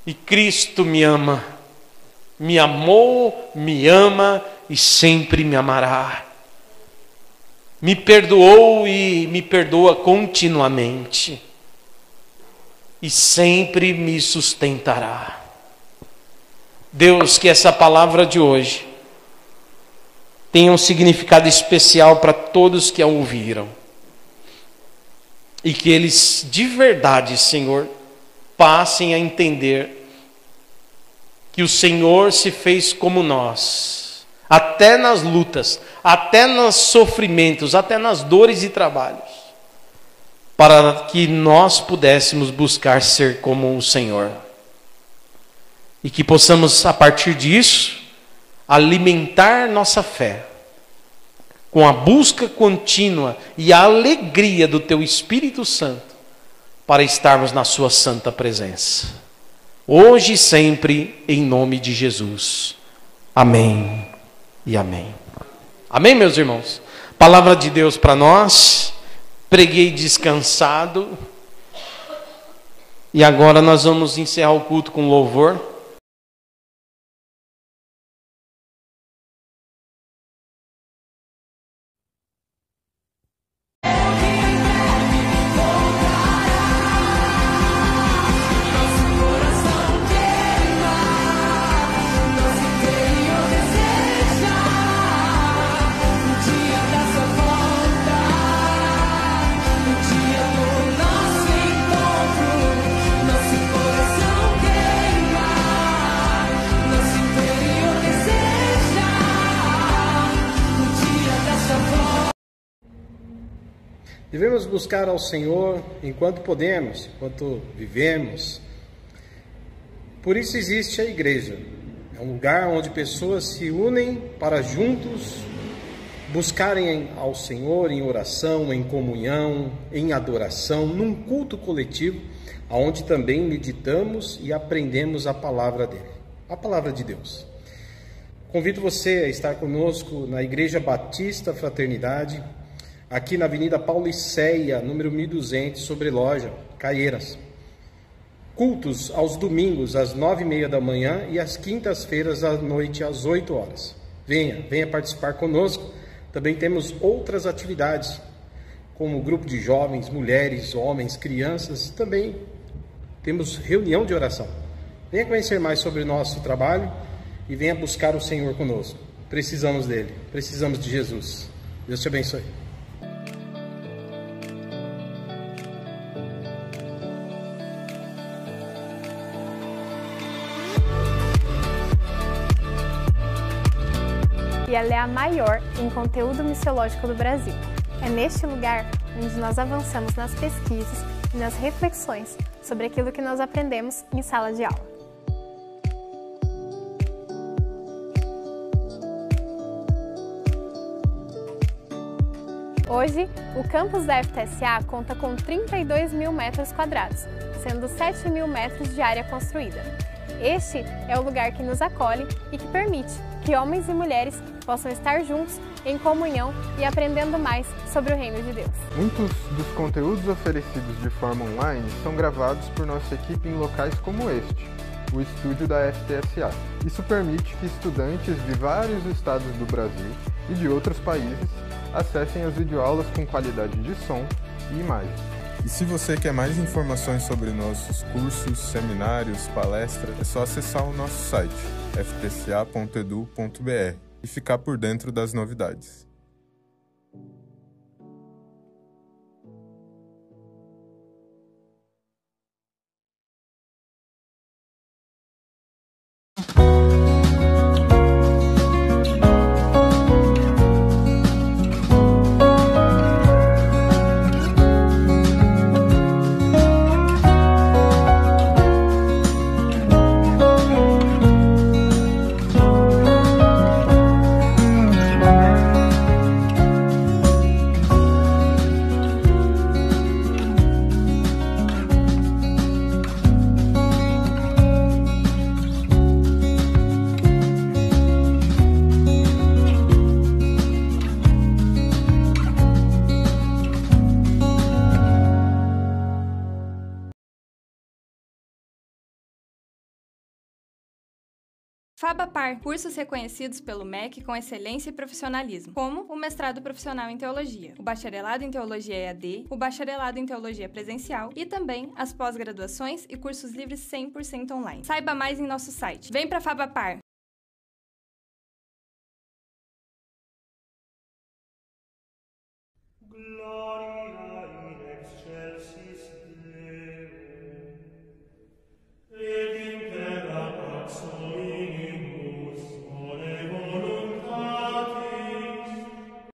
E Cristo me ama. Me amou, me ama e sempre me amará. Me perdoou e me perdoa continuamente. E sempre me sustentará. Deus, que essa palavra de hoje tenha um significado especial para todos que a ouviram. E que eles de verdade, Senhor, passem a entender que o Senhor se fez como nós, até nas lutas, até nos sofrimentos, até nas dores e trabalhos, para que nós pudéssemos buscar ser como o Senhor. E que possamos, a partir disso, alimentar nossa fé, com a busca contínua e a alegria do Teu Espírito Santo, para estarmos na Sua santa presença. Hoje e sempre, em nome de Jesus. Amém e amém. Amém, meus irmãos? Palavra de Deus para nós. Preguei descansado. E agora nós vamos encerrar o culto com louvor. Devemos buscar ao Senhor enquanto podemos, enquanto vivemos. Por isso existe a igreja. É um lugar onde pessoas se unem para juntos buscarem ao Senhor em oração, em comunhão, em adoração, num culto coletivo, onde também meditamos e aprendemos a palavra dele, a palavra de Deus. Convido você a estar conosco na Igreja Batista Fraternidade, aqui na Avenida Pauliceia, número 1200, sobre loja, Caieiras. Cultos aos domingos, às 9h30 da manhã e às quintas-feiras à noite, às 8 horas. Venha participar conosco. Também temos outras atividades, como grupo de jovens, mulheres, homens, crianças. Também temos reunião de oração. Venha conhecer mais sobre o nosso trabalho e venha buscar o Senhor conosco. Precisamos dele, precisamos de Jesus. Deus te abençoe. E ela é a maior em conteúdo missiológico do Brasil. É neste lugar onde nós avançamos nas pesquisas e nas reflexões sobre aquilo que nós aprendemos em sala de aula. Hoje, o campus da FTSA conta com 32 mil metros quadrados, sendo 7 mil metros de área construída. Este é o lugar que nos acolhe e que permite que homens e mulheres possam estar juntos, em comunhão e aprendendo mais sobre o Reino de Deus. Muitos dos conteúdos oferecidos de forma online são gravados por nossa equipe em locais como este, o estúdio da FTSA. Isso permite que estudantes de vários estados do Brasil e de outros países acessem as videoaulas com qualidade de som e imagem. E se você quer mais informações sobre nossos cursos, seminários, palestras, é só acessar o nosso site, ftca.edu.br, e ficar por dentro das novidades. FABAPAR, cursos reconhecidos pelo MEC com excelência e profissionalismo, como o mestrado profissional em teologia, o bacharelado em teologia EAD, o bacharelado em teologia presencial e também as pós-graduações e cursos livres 100% online. Saiba mais em nosso site. Vem pra FABAPAR! Glória